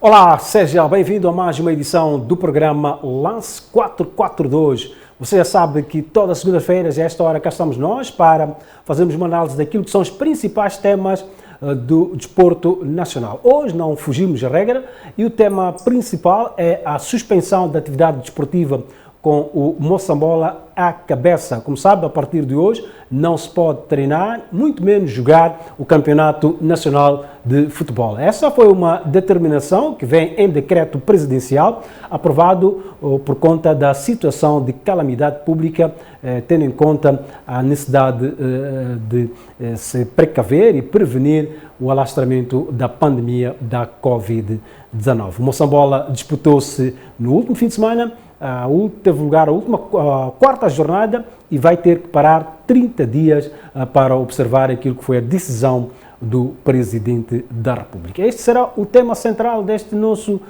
Olá, seja bem-vindo a mais uma edição do programa Lance 442. Você já sabe que todas as segundas-feiras, a esta hora, cá estamos nós para fazermos uma análise daquilo que são os principais temas do desporto nacional. Hoje não fugimos da regra e o tema principal é a suspensão da atividade desportiva com o Moçambola à cabeça. Como sabe, a partir de hoje não se pode treinar, muito menos jogar o Campeonato Nacional de Futebol. Essa foi uma determinação que vem em decreto presidencial, aprovado por conta da situação de calamidade pública, tendo em conta a necessidade de se precaver e prevenir o alastramento da pandemia da Covid-19. O Moçambola disputou-se no último fim de semana, teve lugar a última quarta jornada e vai ter que parar 30 dias para observar aquilo que foi a decisão do Presidente da República. Este será o tema central deste nosso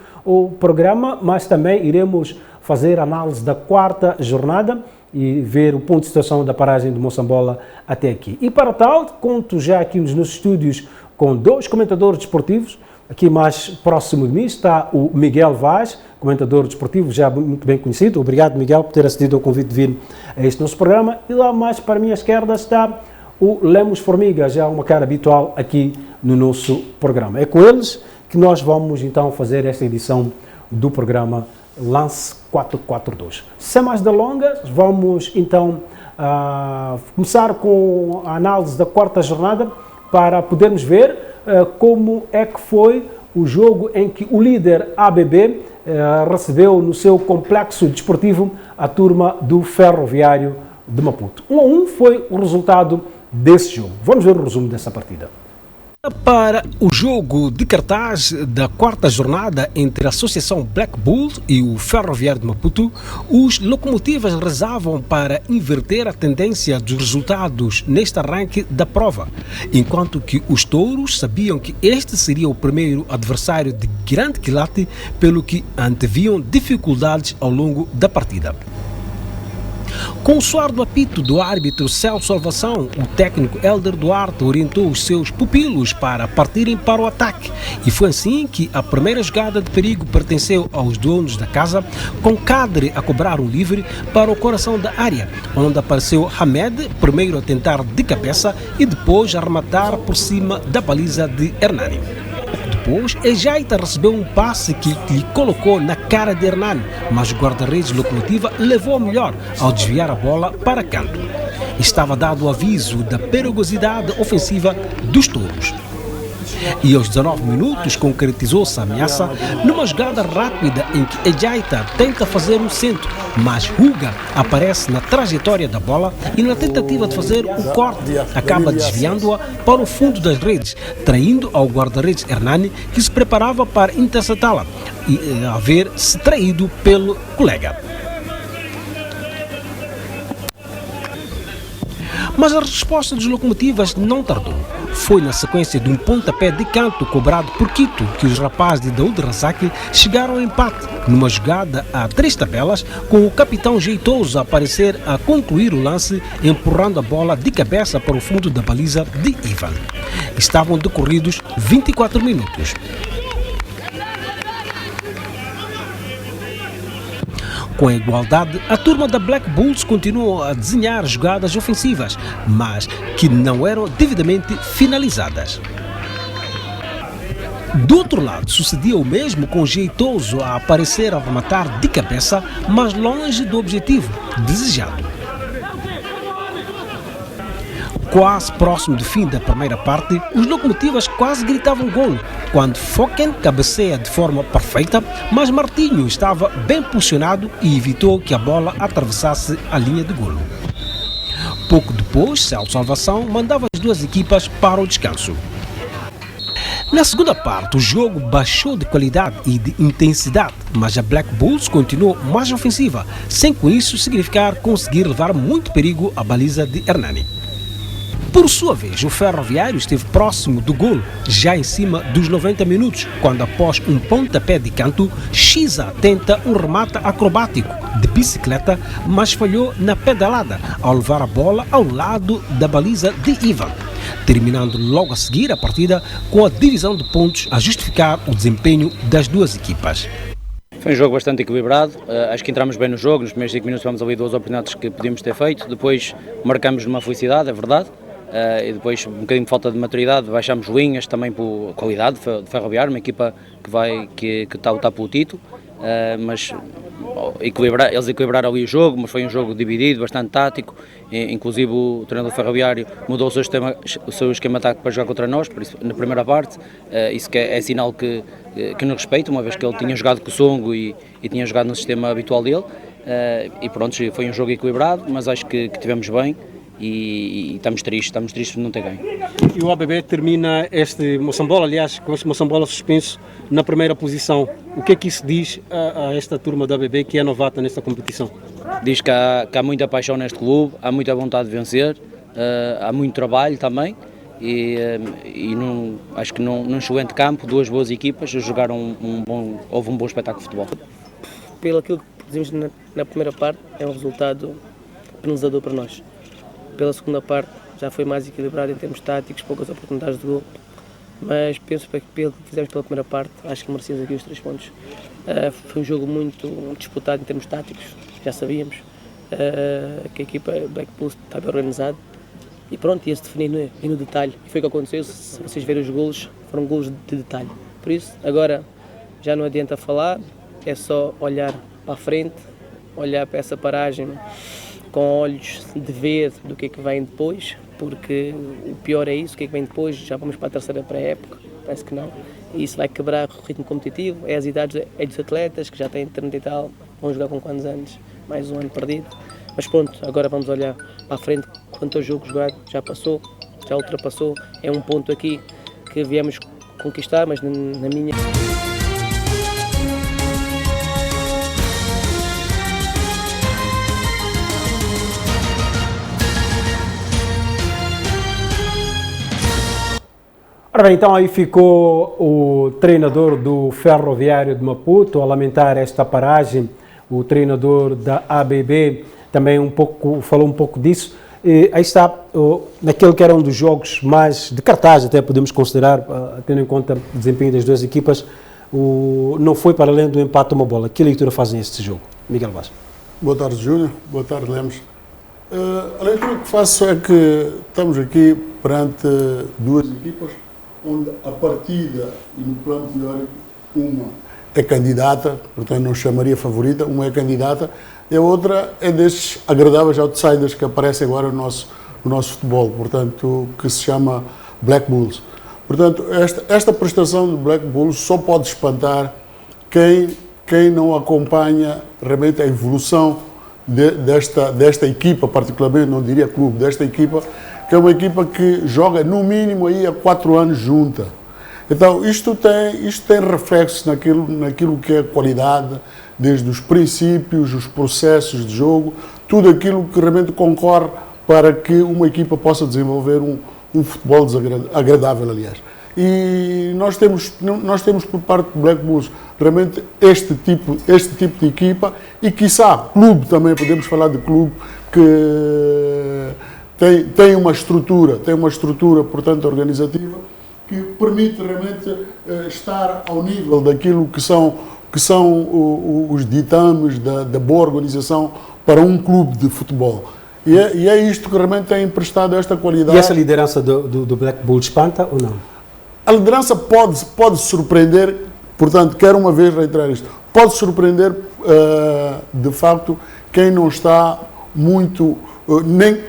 programa, mas também iremos fazer análise da quarta jornada e ver o ponto de situação da paragem de Moçambola até aqui. E para tal, conto já aqui nos nossos estúdios com dois comentadores desportivos. Aqui mais próximo de mim está o Miguel Vaz, comentador desportivo já muito bem conhecido. Obrigado, Miguel, por ter acedido ao convite de vir a este nosso programa. E lá mais para a minha esquerda está o Lemos Formiga, já uma cara habitual aqui no nosso programa. É com eles que nós vamos então fazer esta edição do programa Lance 442. Sem mais delongas, vamos então começar com a análise da quarta jornada para podermos ver como é que foi o jogo em que o líder ABB recebeu no seu complexo desportivo a turma do Ferroviário de Maputo. 1-1 foi o resultado desse jogo. Vamos ver o resumo dessa partida. Para o jogo de cartaz da quarta jornada entre a Associação Black Bulls e o Ferroviário de Maputo, os locomotivas rezavam para inverter a tendência dos resultados neste arranque da prova, enquanto que os touros sabiam que este seria o primeiro adversário de grande quilate, pelo que anteviam dificuldades ao longo da partida. Com o soar do apito do árbitro Celso Salvação, o técnico Hélder Duarte orientou os seus pupilos para partirem para o ataque, e foi assim que a primeira jogada de perigo pertenceu aos donos da casa, com Cadre a cobrar um livre para o coração da área, onde apareceu Hamed, primeiro a tentar de cabeça e depois a rematar por cima da baliza de Hernani. Depois, Ejaita recebeu um passe que lhe colocou na cara de Hernani, mas o guarda-redes Locomotiva levou a melhor ao desviar a bola para canto. Estava dado o aviso da perigosidade ofensiva dos touros. E aos 19 minutos concretizou-se a ameaça numa jogada rápida em que Ejaita tenta fazer um centro, mas Huga aparece na trajetória da bola e na tentativa de fazer o corte acaba desviando-a para o fundo das redes, traindo ao guarda-redes Hernani, que se preparava para interceptá-la e haver-se traído pelo colega. Mas a resposta dos locomotivas não tardou. Foi na sequência de um pontapé de canto cobrado por Quito que os rapazes de Daoud Razak chegaram ao empate, numa jogada a 3 tabelas, com o capitão jeitoso a aparecer a concluir o lance, empurrando a bola de cabeça para o fundo da baliza de Ivan. Estavam decorridos 24 minutos. Com a igualdade, a turma da Black Bulls continuou a desenhar jogadas ofensivas, mas que não eram devidamente finalizadas. Do outro lado, sucedia o mesmo com o jeitoso a aparecer a rematar de cabeça, mas longe do objetivo desejado. Quase próximo do fim da primeira parte, os locomotivas quase gritavam golo, quando Foken cabeceia de forma perfeita, mas Martinho estava bem posicionado e evitou que a bola atravessasse a linha de golo. Pouco depois, Celso Salvação mandava as duas equipas para o descanso. Na segunda parte, o jogo baixou de qualidade e de intensidade, mas a Black Bulls continuou mais ofensiva, sem com isso significar conseguir levar muito perigo à baliza de Hernani. Por sua vez, o Ferroviário esteve próximo do golo, já em cima dos 90 minutos, quando após um pontapé de canto, Xiza tenta um remate acrobático de bicicleta, mas falhou na pedalada ao levar a bola ao lado da baliza de Ivan. terminando logo a seguir a partida com a divisão de pontos a justificar o desempenho das duas equipas. Foi um jogo bastante equilibrado, acho que entramos bem no jogo, nos primeiros 5 minutos tivemos ali 2 oportunidades que podíamos ter feito, depois marcamos numa felicidade, é verdade, e depois um bocadinho de falta de maturidade, baixámos linhas também por qualidade de Ferroviário, uma equipa que está a lutar pelo título, mas eles equilibraram ali o jogo, mas foi um jogo dividido, bastante tático, inclusive o treinador Ferroviário mudou o seu esquema tático para jogar contra nós, por isso, na primeira parte, isso que é sinal que nos respeita, uma vez que ele tinha jogado com o Songo e tinha jogado no sistema habitual dele, e pronto, foi um jogo equilibrado, mas acho que tivemos bem. E estamos tristes por não ter ganho. E o ABB termina este Moçambola, aliás, com este Moçambola suspenso na primeira posição. O que é que isso diz a esta turma do ABB que é novata nesta competição? Diz que há muita paixão neste clube, há muita vontade de vencer, há muito trabalho também e acho que num excelente campo, 2 boas equipas, jogaram houve um bom espetáculo de futebol. Pelo aquilo que produzimos na primeira parte, é um resultado penalizador para nós. Pela segunda parte já foi mais equilibrado em termos táticos, poucas oportunidades de gol, mas penso que pelo que fizemos pela primeira parte, acho que merecemos aqui os 3 pontos. Foi um jogo muito disputado em termos táticos, já sabíamos que a equipa Black Bull está bem organizada e pronto, ia-se definir no detalhe. E foi o que aconteceu, se vocês verem os golos, foram golos de detalhe. Por isso, agora já não adianta falar, é só olhar para a frente, olhar para essa paragem com olhos de ver do que é que vem depois, porque o pior é isso, o que é que vem depois, já vamos para a terceira pré-época, parece que não, e isso vai quebrar o ritmo competitivo, é as idades dos atletas, que já têm 30 e tal, vão jogar com quantos anos, mais um ano perdido, mas pronto, agora vamos olhar para a frente, quanto ao jogo jogado, já passou, já ultrapassou, é um ponto aqui que viemos conquistar, mas na minha... Ora bem, então aí ficou o treinador do Ferroviário de Maputo a lamentar esta paragem, o treinador da ABB também falou um pouco disso. E aí está, naquele que era um dos jogos mais de cartaz, até podemos considerar, tendo em conta o desempenho das duas equipas, não foi para além do empate uma bola. Que leitura fazem este jogo? Miguel Vaz. Boa tarde, Júnior. Boa tarde, Lemos. A leitura que faço é que estamos aqui perante duas equipas onde a partida e no plano teórico uma é candidata, portanto não chamaria favorita, uma é candidata e a outra é destes agradáveis outsiders que aparecem agora no nosso futebol, portanto, que se chama Black Bulls. Portanto, esta prestação do Black Bulls só pode espantar quem não acompanha realmente a evolução desta equipa, particularmente, não diria clube, desta equipa, que é uma equipa que joga no mínimo aí há 4 anos junta. Então isto tem reflexo naquilo que é a qualidade, desde os princípios, os processos de jogo, tudo aquilo que realmente concorre para que uma equipa possa desenvolver um futebol agradável, aliás. E nós temos por parte do Black Bulls realmente este tipo de equipa e quiçá clube também, podemos falar de clube que tem uma estrutura, portanto, organizativa, que permite realmente estar ao nível daquilo que são os ditames da boa organização para um clube de futebol. E é isto que realmente tem emprestado esta qualidade. E essa liderança do Black Bull espanta ou não? A liderança pode surpreender, portanto, quero uma vez reiterar isto, pode surpreender, de facto, quem não está muito...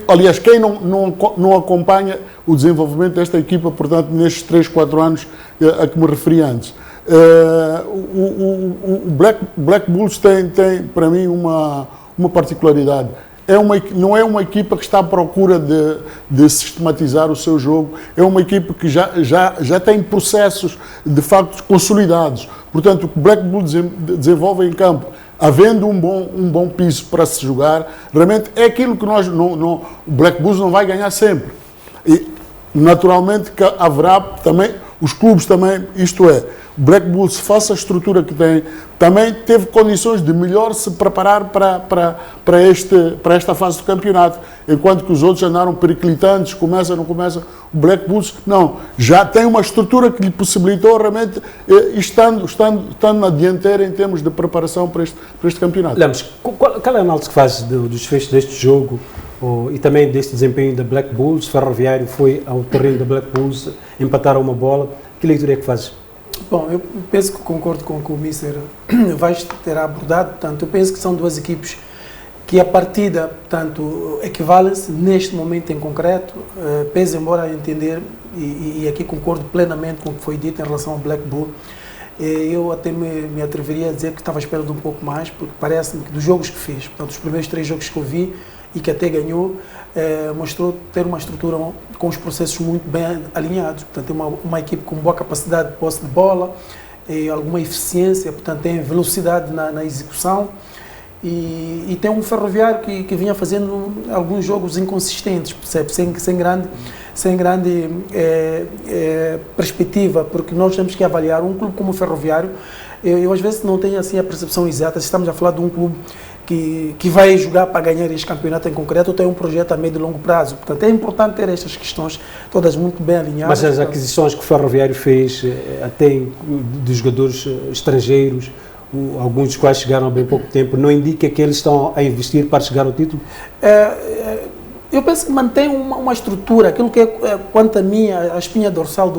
aliás, quem não acompanha o desenvolvimento desta equipa, portanto, nestes 3, 4 anos a que me referi antes. O Black Bulls tem, para mim, uma particularidade. Não é uma equipa que está à procura de sistematizar o seu jogo, é uma equipa que já tem processos, de facto, consolidados. Portanto, o que o Black Bulls desenvolve em campo, havendo um bom piso para se jogar, realmente é aquilo que o Black Bulls não vai ganhar sempre. E, naturalmente, que haverá também os clubes também, isto é, o Black Bulls, face à estrutura que tem, também teve condições de melhor se preparar para esta fase do campeonato, enquanto que os outros andaram periclitantes, começa, não começa, o Black Bulls, não, já tem uma estrutura que lhe possibilitou realmente, estando na dianteira em termos de preparação para este campeonato. Lemos, qual é a análise que faz dos desfechos deste jogo e também deste desempenho da Black Bulls? Ferroviário foi ao terreno da Black Bulls, empataram uma bola, que leitura é que fazes? Bom, eu penso que concordo com o que o Mister vai ter abordado. Portanto, eu penso que são duas equipes que a partida, portanto, equivalem-se neste momento em concreto. Penso, embora entender, e aqui concordo plenamente com o que foi dito em relação ao Black Bull, eu até me atreveria a dizer que estava esperando um pouco mais, porque parece-me que dos jogos que fiz, portanto, os primeiros 3 jogos que eu vi e que até ganhou, mostrou ter uma estrutura com os processos muito bem alinhados. Portanto, tem uma equipe com boa capacidade de posse de bola, alguma eficiência, portanto, tem velocidade na execução e tem um Ferroviário que vinha fazendo alguns jogos inconsistentes, percebe? Sem grande perspectiva, porque nós temos que avaliar um clube como o Ferroviário. Eu às vezes não tenho assim a percepção exata se estamos a falar de um clube que vai jogar para ganhar este campeonato em concreto, ou tem um projeto a médio e longo prazo. Portanto, é importante ter estas questões todas muito bem alinhadas. Mas as aquisições que o Ferroviário fez, até de jogadores estrangeiros, alguns dos quais chegaram há bem pouco tempo, não indica que eles estão a investir para chegar ao título? Eu penso que mantém uma estrutura, aquilo que é, quanto a mim, a espinha dorsal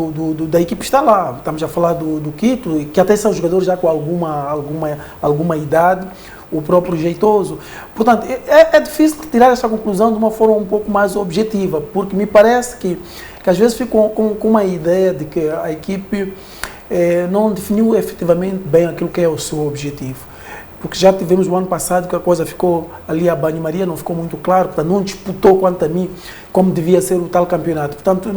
da equipe está lá. Estamos a falar do Quito, que até são jogadores já com alguma idade, o próprio Jeitoso. Portanto, é difícil tirar essa conclusão de uma forma um pouco mais objetiva, porque me parece que às vezes fico com uma ideia de que a equipe não definiu efetivamente bem aquilo que é o seu objetivo. Porque já tivemos o ano passado que a coisa ficou ali a banho-maria, não ficou muito claro, portanto não disputou, quanto a mim, como devia ser o tal campeonato. Portanto,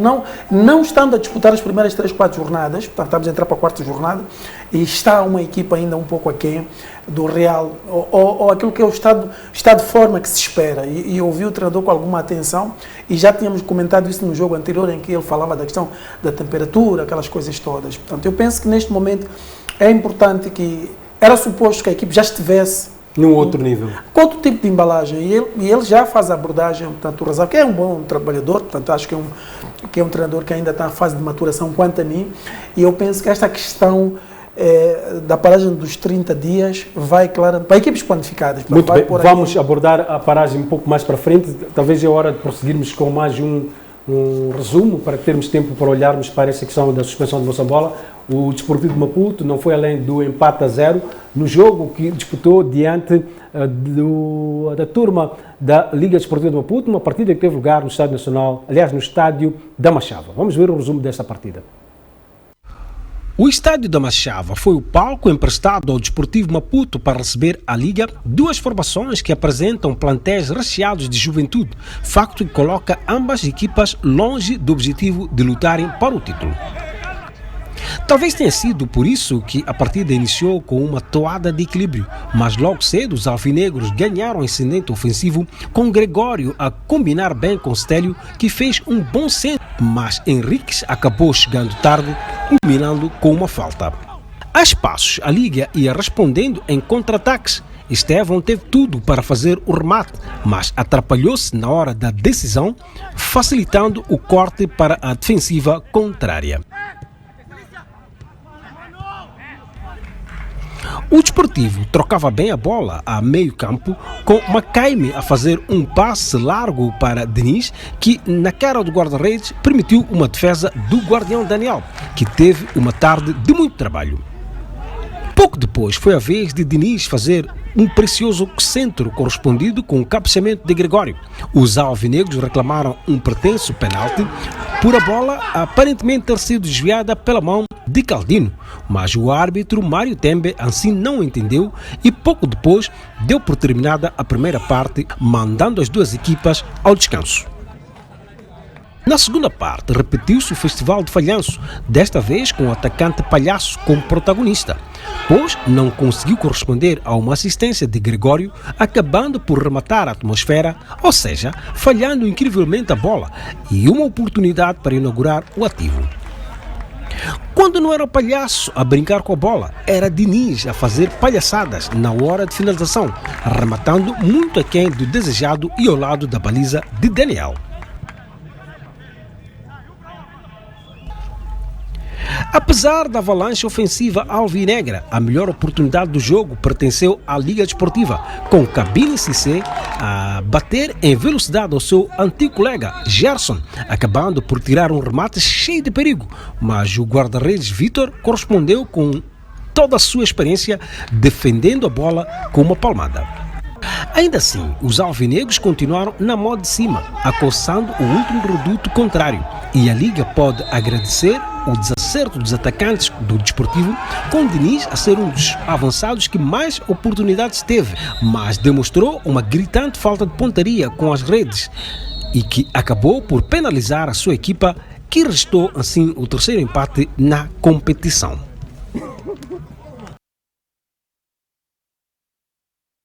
não estando a disputar as primeiras 3, 4 jornadas, portanto estamos a entrar para a 4ª jornada, e está uma equipa ainda um pouco aquém do real, ou aquilo que é o estado de forma que se espera. E eu ouvi o treinador com alguma atenção, e já tínhamos comentado isso no jogo anterior, em que ele falava da questão da temperatura, aquelas coisas todas. Portanto, eu penso que neste momento é importante que era suposto que a equipe já estivesse num outro nível. Com outro tipo de embalagem. E ele já faz a abordagem, portanto, o Razal, que é um bom trabalhador, portanto, acho que é um treinador que ainda está em fase de maturação quanto a mim. E eu penso que esta questão da paragem dos 30 dias vai, claro, para equipes qualificadas. Muito bem, vamos abordar a paragem um pouco mais para frente. Talvez é hora de prosseguirmos com mais um resumo, para termos tempo para olharmos para essa questão da suspensão de Moçambola. O Desportivo de Maputo não foi além do empate a 0 no jogo que disputou diante da turma da Liga Desportiva de Maputo, uma partida que teve lugar no Estádio Nacional, aliás, no Estádio da Machava. Vamos ver o resumo desta partida. O Estádio da Machava foi o palco emprestado ao Desportivo Maputo para receber a Liga, duas formações que apresentam plantéis recheados de juventude, facto que coloca ambas equipas longe do objetivo de lutarem para o título. Talvez tenha sido por isso que a partida iniciou com uma toada de equilíbrio, mas logo cedo os alvinegros ganharam ascendente ofensivo, com Gregório a combinar bem com Stélio, que fez um bom centro, mas Henriques acabou chegando tarde, culminando com uma falta. A espaços, a Liga ia respondendo em contra-ataques. Estevão teve tudo para fazer o remate, mas atrapalhou-se na hora da decisão, facilitando o corte para a defensiva contrária. O Desportivo trocava bem a bola a meio campo, com Macaime a fazer um passe largo para Denis, que na cara do guarda-redes permitiu uma defesa do guardião Daniel, que teve uma tarde de muito trabalho. Pouco depois foi a vez de Denis fazer um precioso centro correspondido com o cabeceamento de Gregório. Os alvinegros reclamaram um pretenso penalti por a bola aparentemente ter sido desviada pela mão de Caldino, mas o árbitro Mário Tembe assim não entendeu e pouco depois deu por terminada a primeira parte, mandando as duas equipas ao descanso. Na segunda parte, repetiu-se o Festival de Falhanço, desta vez com o atacante Palhaço como protagonista, pois não conseguiu corresponder a uma assistência de Gregório, acabando por rematar a atmosfera, ou seja, falhando incrivelmente a bola e uma oportunidade para inaugurar o ativo. Quando não era o palhaço a brincar com a bola, era Diniz a fazer palhaçadas na hora de finalização, rematando muito aquém do desejado e ao lado da baliza de Daniel. Apesar da avalanche ofensiva alvinegra, a melhor oportunidade do jogo pertenceu à Liga Desportiva, com Cabine Cissé a bater em velocidade ao seu antigo colega Gerson, acabando por tirar um remate cheio de perigo, mas o guarda-redes Vitor correspondeu com toda a sua experiência, defendendo a bola com uma palmada. Ainda assim, os alvinegros continuaram na mão de cima, acossando o último reduto contrário, e a Liga pode agradecer o desacerto dos atacantes do Desportivo, com Diniz a ser um dos avançados que mais oportunidades teve, mas demonstrou uma gritante falta de pontaria com as redes e que acabou por penalizar a sua equipa, que restou assim o terceiro empate na competição.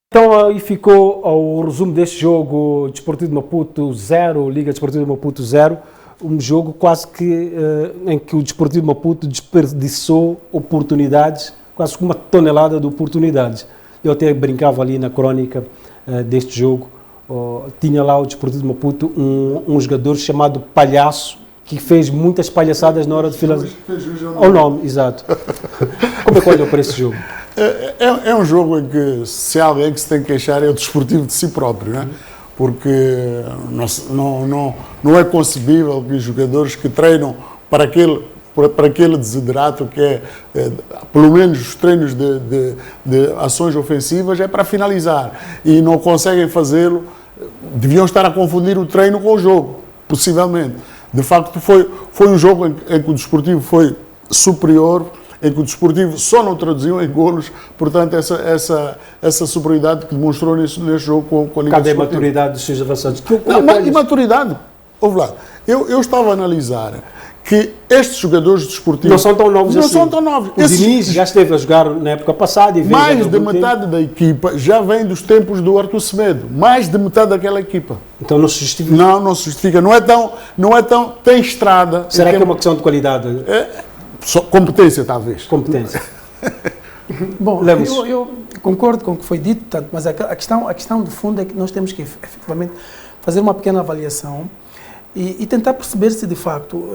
Então aí ficou o resumo deste jogo, Desportivo de Maputo 0, Liga Desportiva de Maputo 0, um jogo quase que em que o Desportivo de Maputo desperdiçou oportunidades, quase uma tonelada de oportunidades. Eu até brincava ali na crónica deste jogo, tinha lá o Desportivo de Maputo um jogador chamado Palhaço, que fez muitas palhaçadas na hora de finalizar. O nome, exato. Como é que olha para esse jogo? É um jogo em que, se há alguém que se tem que queixar, é o Desportivo de si próprio, não é? Porque não é concebível que os jogadores que treinam para aquele desiderato que é, pelo menos os treinos de ações ofensivas, é para finalizar, e não conseguem fazê-lo, deviam estar a confundir o treino com o jogo, possivelmente. De facto, foi um jogo em que o Desportivo foi superior, em que o Desportivo só não traduziu em golos, portanto, essa superioridade que demonstrou nesse jogo com a Liga Desportiva. Cadê a maturidade dos seus avançados? E maturidade, ouve lá, eu estava a analisar que estes jogadores desportivos não são tão novos assim. Não são tão novos. O Diniz já esteve a jogar na época passada. E mais de metade da equipa já vem dos tempos do Artur Semedo. Mais de metade daquela equipa. Então não se justifica? Não se justifica. Não é tão... Tem estrada. Será que é uma questão de qualidade? Competência, talvez. Competência. Bom, eu concordo com o que foi dito, mas a questão de fundo é que nós temos que efetivamente fazer uma pequena avaliação e tentar perceber se de facto,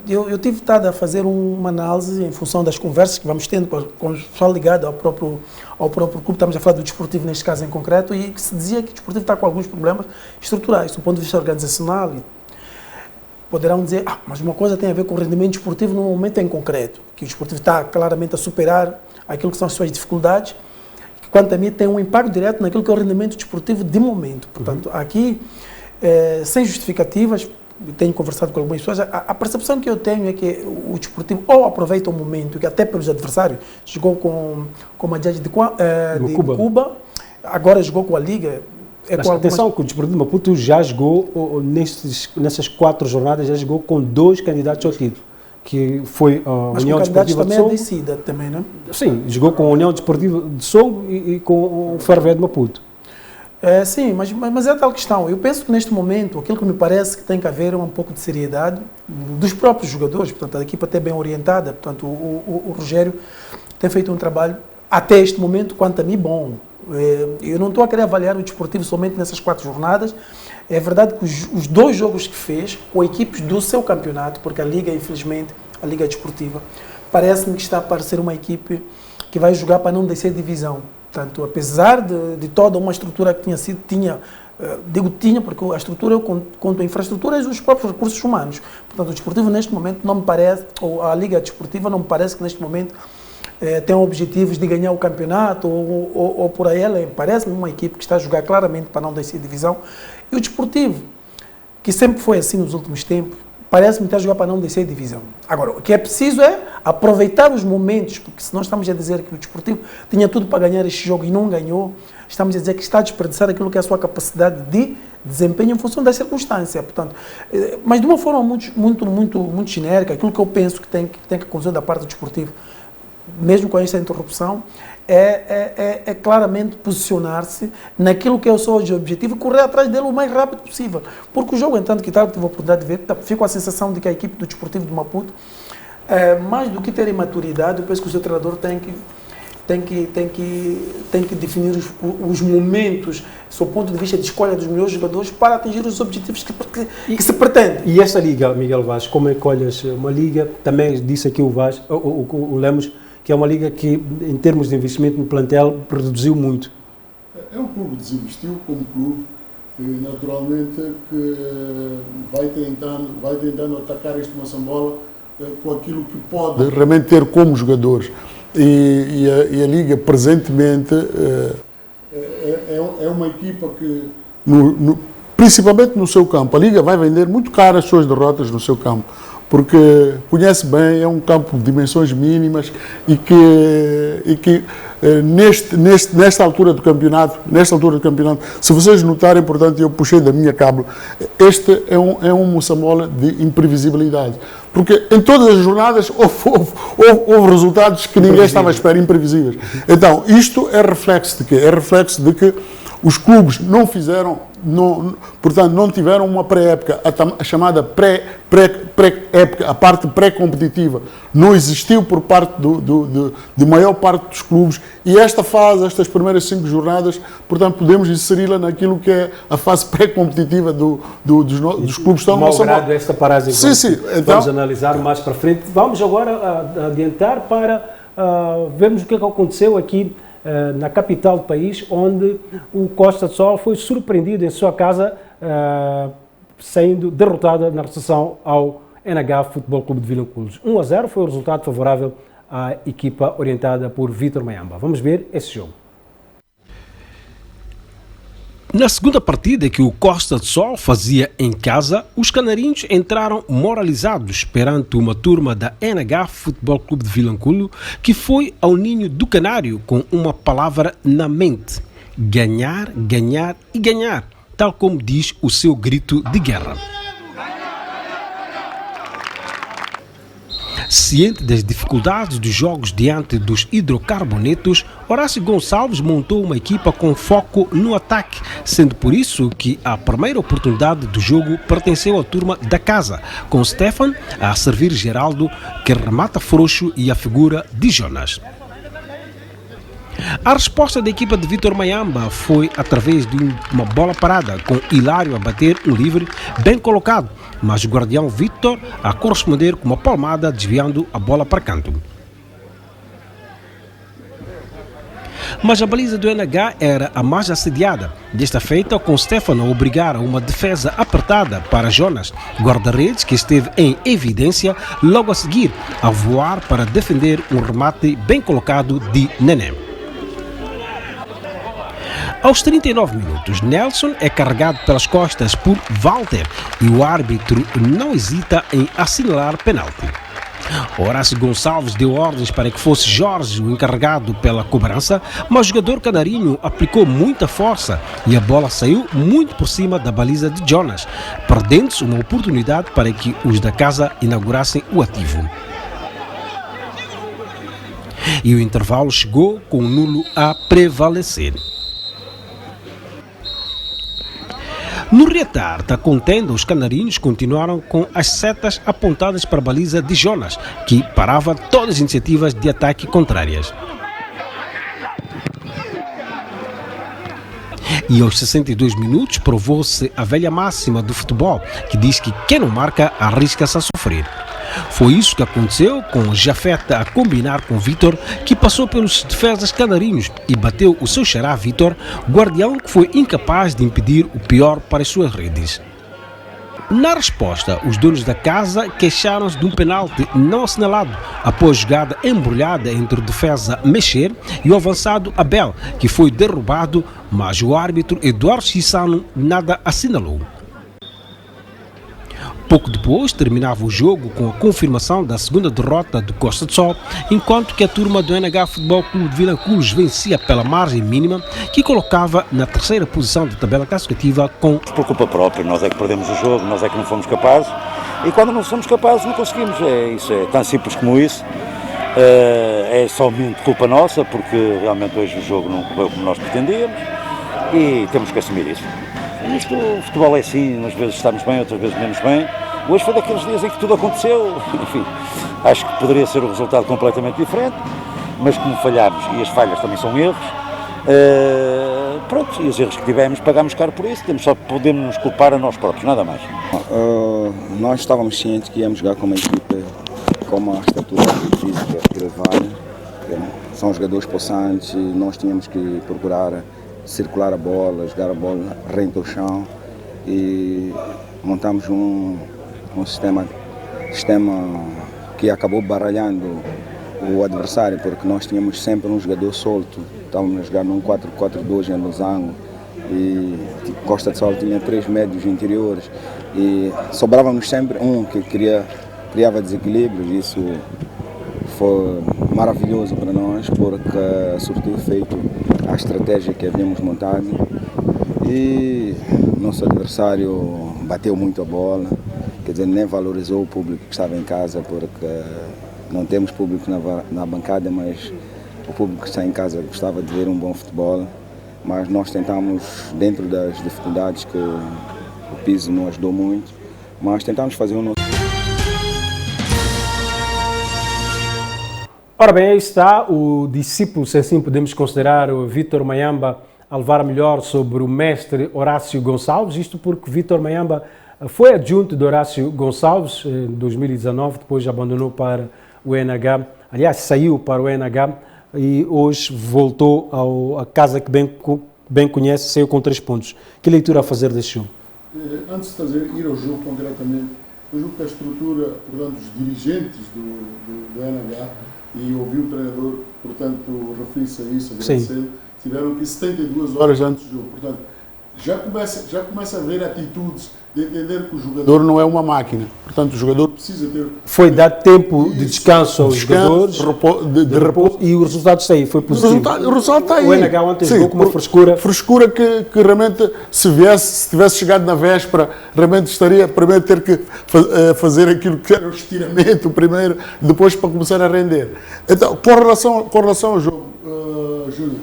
eu tive estado a fazer uma análise em função das conversas que vamos tendo com o pessoal ligado ao próprio clube, estamos a falar do Desportivo neste caso em concreto, e que se dizia que o Desportivo está com alguns problemas estruturais, do ponto de vista organizacional. Poderão dizer, mas uma coisa tem a ver com o rendimento desportivo no momento em concreto, que o Desportivo está claramente a superar aquilo que são as suas dificuldades, que quanto a mim tem um impacto direto naquilo que é o rendimento desportivo de momento. Portanto, aqui, sem justificativas, tenho conversado com algumas pessoas, a percepção que eu tenho é que o Desportivo ou aproveita o momento, que até pelos adversários, jogou com a Judge de Cuba, agora jogou com a Liga. Mas atenção que o Desportivo de Maputo já jogou, nessas 4 jornadas, já jogou com 2 candidatos ao título, que foi a União Desportiva de Songo. Mas também é descida também, não é? Sim, jogou com a União Desportiva de Songo e com o Ferroviário de Maputo. Sim, mas é tal questão. Eu penso que neste momento, aquilo que me parece que tem que haver um pouco de seriedade dos próprios jogadores, portanto, a equipa até bem orientada, portanto, o Rogério tem feito um trabalho, até este momento, quanto a mim, bom. Eu não estou a querer avaliar o Desportivo somente nessas 4 jornadas. É verdade que os 2 jogos que fez com equipes do seu campeonato, porque a Liga, infelizmente, a Liga Desportiva, parece-me que está a parecer uma equipe que vai jogar para não descer divisão. Portanto, apesar de toda uma estrutura que tinha, porque a estrutura, eu conto a infraestrutura e os próprios recursos humanos. Portanto, o Desportivo neste momento não me parece, ou a Liga Desportiva não me parece que neste momento tem objetivos de ganhar o campeonato ou por aí ela. Parece-me uma equipe que está a jogar claramente para não descer divisão. E o Desportivo, que sempre foi assim nos últimos tempos, parece-me estar a jogar para não descer divisão. Agora, o que é preciso é aproveitar os momentos, porque se nós estamos a dizer que o Desportivo tinha tudo para ganhar este jogo e não ganhou, estamos a dizer que está a desperdiçar aquilo que é a sua capacidade de desempenho em função da circunstância. Portanto, mas de uma forma muito genérica, aquilo que eu penso que tem que acontecer da parte do Desportivo, mesmo com esta interrupção, é claramente posicionar-se naquilo que é o seu objetivo e correr atrás dele o mais rápido possível. Porque o jogo, entanto, que tal, tive a oportunidade de ver, fico com a sensação de que a equipe do Desportivo de Maputo mais do que terem maturidade, eu penso que o seu treinador tem que definir os momentos, do ponto de vista de escolha dos melhores jogadores para atingir os objetivos que se pretende. E esta liga, Miguel Vaz, como é que olhas uma liga, também disse aqui o Lemos, que é uma liga que, em termos de investimento no plantel, reduziu muito. É um clube que desinvestiu como clube, e naturalmente que vai tentando atacar este Moçambola com aquilo que pode realmente ter como jogadores. E a Liga, presentemente, é uma equipa que, principalmente no seu campo, a Liga vai vender muito caro as suas derrotas no seu campo, porque conhece bem, é um campo de dimensões mínimas e que nesta altura do campeonato, se vocês notarem, portanto, eu puxei da minha cábula, este é um Moçambola de imprevisibilidade. Porque em todas as jornadas houve resultados que ninguém estava à espera, imprevisíveis. Então, isto é reflexo de quê? É reflexo de que os clubes não fizeram, portanto, não tiveram uma pré-época, a chamada pré-época, a parte pré-competitiva, não existiu por parte de maior parte dos clubes, e esta fase, estas primeiras 5 jornadas, portanto, podemos inseri-la naquilo que é a fase pré-competitiva dos clubes. Malgrado esta paragem, sim. Então, vamos analisar mais para frente. Vamos agora adiantar para vermos o que aconteceu aqui na capital do país, onde o Costa do Sol foi surpreendido em sua casa, sendo derrotado na recepção ao NH Futebol Clube de Vilanculos. 1-0 foi o resultado favorável à equipa orientada por Vítor Mayamba. Vamos ver esse jogo. Na segunda partida que o Costa do Sol fazia em casa, os canarinhos entraram moralizados perante uma turma da NH Futebol Clube de Vilanculo, que foi ao ninho do Canário com uma palavra na mente: ganhar, ganhar e ganhar, tal como diz o seu grito de guerra. Ciente das dificuldades dos jogos diante dos hidrocarbonetos, Horácio Gonçalves montou uma equipa com foco no ataque, sendo por isso que a primeira oportunidade do jogo pertenceu à turma da casa, com Stefan a servir Geraldo, que remata frouxo, e a figura de Jonas. A resposta da equipa de Vítor Mayamba foi através de uma bola parada, com Hilário a bater um livre bem colocado, mas o guardião Vítor a corresponder com uma palmada, desviando a bola para canto. Mas a baliza do NH era a mais assediada, desta feita com Stefano a obrigar a uma defesa apertada para Jonas, guarda-redes que esteve em evidência logo a seguir, a voar para defender um remate bem colocado de Nené. Aos 39 minutos, Nelson é carregado pelas costas por Walter e o árbitro não hesita em assinalar penalti. Horácio Gonçalves deu ordens para que fosse Jorge o encarregado pela cobrança, mas o jogador canarinho aplicou muita força e a bola saiu muito por cima da baliza de Jonas, perdendo-se uma oportunidade para que os da casa inaugurassem o ativo. E o intervalo chegou com o nulo a prevalecer. No reatar da contenda, os canarinhos continuaram com as setas apontadas para a baliza de Jonas, que parava todas as iniciativas de ataque contrárias. E aos 62 minutos provou-se a velha máxima do futebol, que diz que quem não marca arrisca-se a sofrer. Foi isso que aconteceu com Jafeta a combinar com Vítor, que passou pelos defesas canarinhos e bateu o seu xará Vítor, guardião que foi incapaz de impedir o pior para as suas redes. Na resposta, os donos da casa queixaram-se de um penalti não assinalado após jogada embrulhada entre o defesa Mexer e o avançado Abel, que foi derrubado, mas o árbitro Eduardo Chissano nada assinalou. Pouco depois terminava o jogo com a confirmação da segunda derrota do Costa do Sol, enquanto que a turma do NH Futebol Clube de Vilanculos vencia pela margem mínima, que colocava na terceira posição da tabela classificativa com... Por culpa própria, nós é que perdemos o jogo, nós é que não fomos capazes, e quando não somos capazes não conseguimos, isso é tão simples como isso. É somente culpa nossa, porque realmente hoje o jogo não correu como nós pretendíamos, e temos que assumir isso. Isto, o futebol é assim, umas vezes estamos bem, outras vezes menos bem, Hoje foi daqueles dias em que tudo aconteceu, enfim, acho que poderia ser um resultado completamente diferente, mas como falhámos, e as falhas também são erros, pronto, e os erros que tivemos pagámos caro por isso, só podemos nos culpar a nós próprios, nada mais. Nós estávamos cientes que íamos jogar com uma equipe com uma estatura física elevada, são jogadores possantes, nós tínhamos que procurar circular a bola, jogar a bola rente ao chão e montamos um sistema que acabou baralhando o adversário, porque nós tínhamos sempre um jogador solto, estávamos a jogar num 4-4-2 em losango e Costa de Sol tinha 3 médios interiores e sobrava-nos sempre um que criava desequilíbrios. Isso foi maravilhoso para nós, porque surtiu efeito a estratégia que havíamos montado e nosso adversário bateu muito a bola, quer dizer, nem valorizou o público que estava em casa, porque não temos público na bancada, mas o público que está em casa gostava de ver um bom futebol, mas nós tentamos, dentro das dificuldades que o piso não ajudou muito, mas tentamos fazer o nosso. Ora bem, aí está o discípulo, se assim podemos considerar, o Vítor Mayamba, a levar melhor sobre o mestre Horácio Gonçalves, isto porque Vítor Mayamba foi adjunto de Horácio Gonçalves em 2019, depois abandonou para o NH, aliás, saiu para o NH e hoje voltou à casa que bem conhece, saiu com 3 pontos. Que leitura a fazer deste jogo? Antes de ir ao jogo concretamente, eu julgo que a estrutura, portanto, os dirigentes do NH, e ouvi o treinador, portanto, referir-se a isso, agradecendo, tiveram aqui 72 horas antes do jogo. Portanto, já começa a haver atitudes de entender que o jogador não é uma máquina. Portanto, o jogador precisa ter... Foi dado tempo de descanso aos jogadores, de repouso, e o resultado está aí, foi positivo. O resultado está aí. O NH ontem jogou com uma frescura. Frescura que realmente, se tivesse chegado na véspera, realmente estaria primeiro ter que fazer aquilo que era o estiramento primeiro, depois para começar a render. Então, com relação ao jogo, Júlio,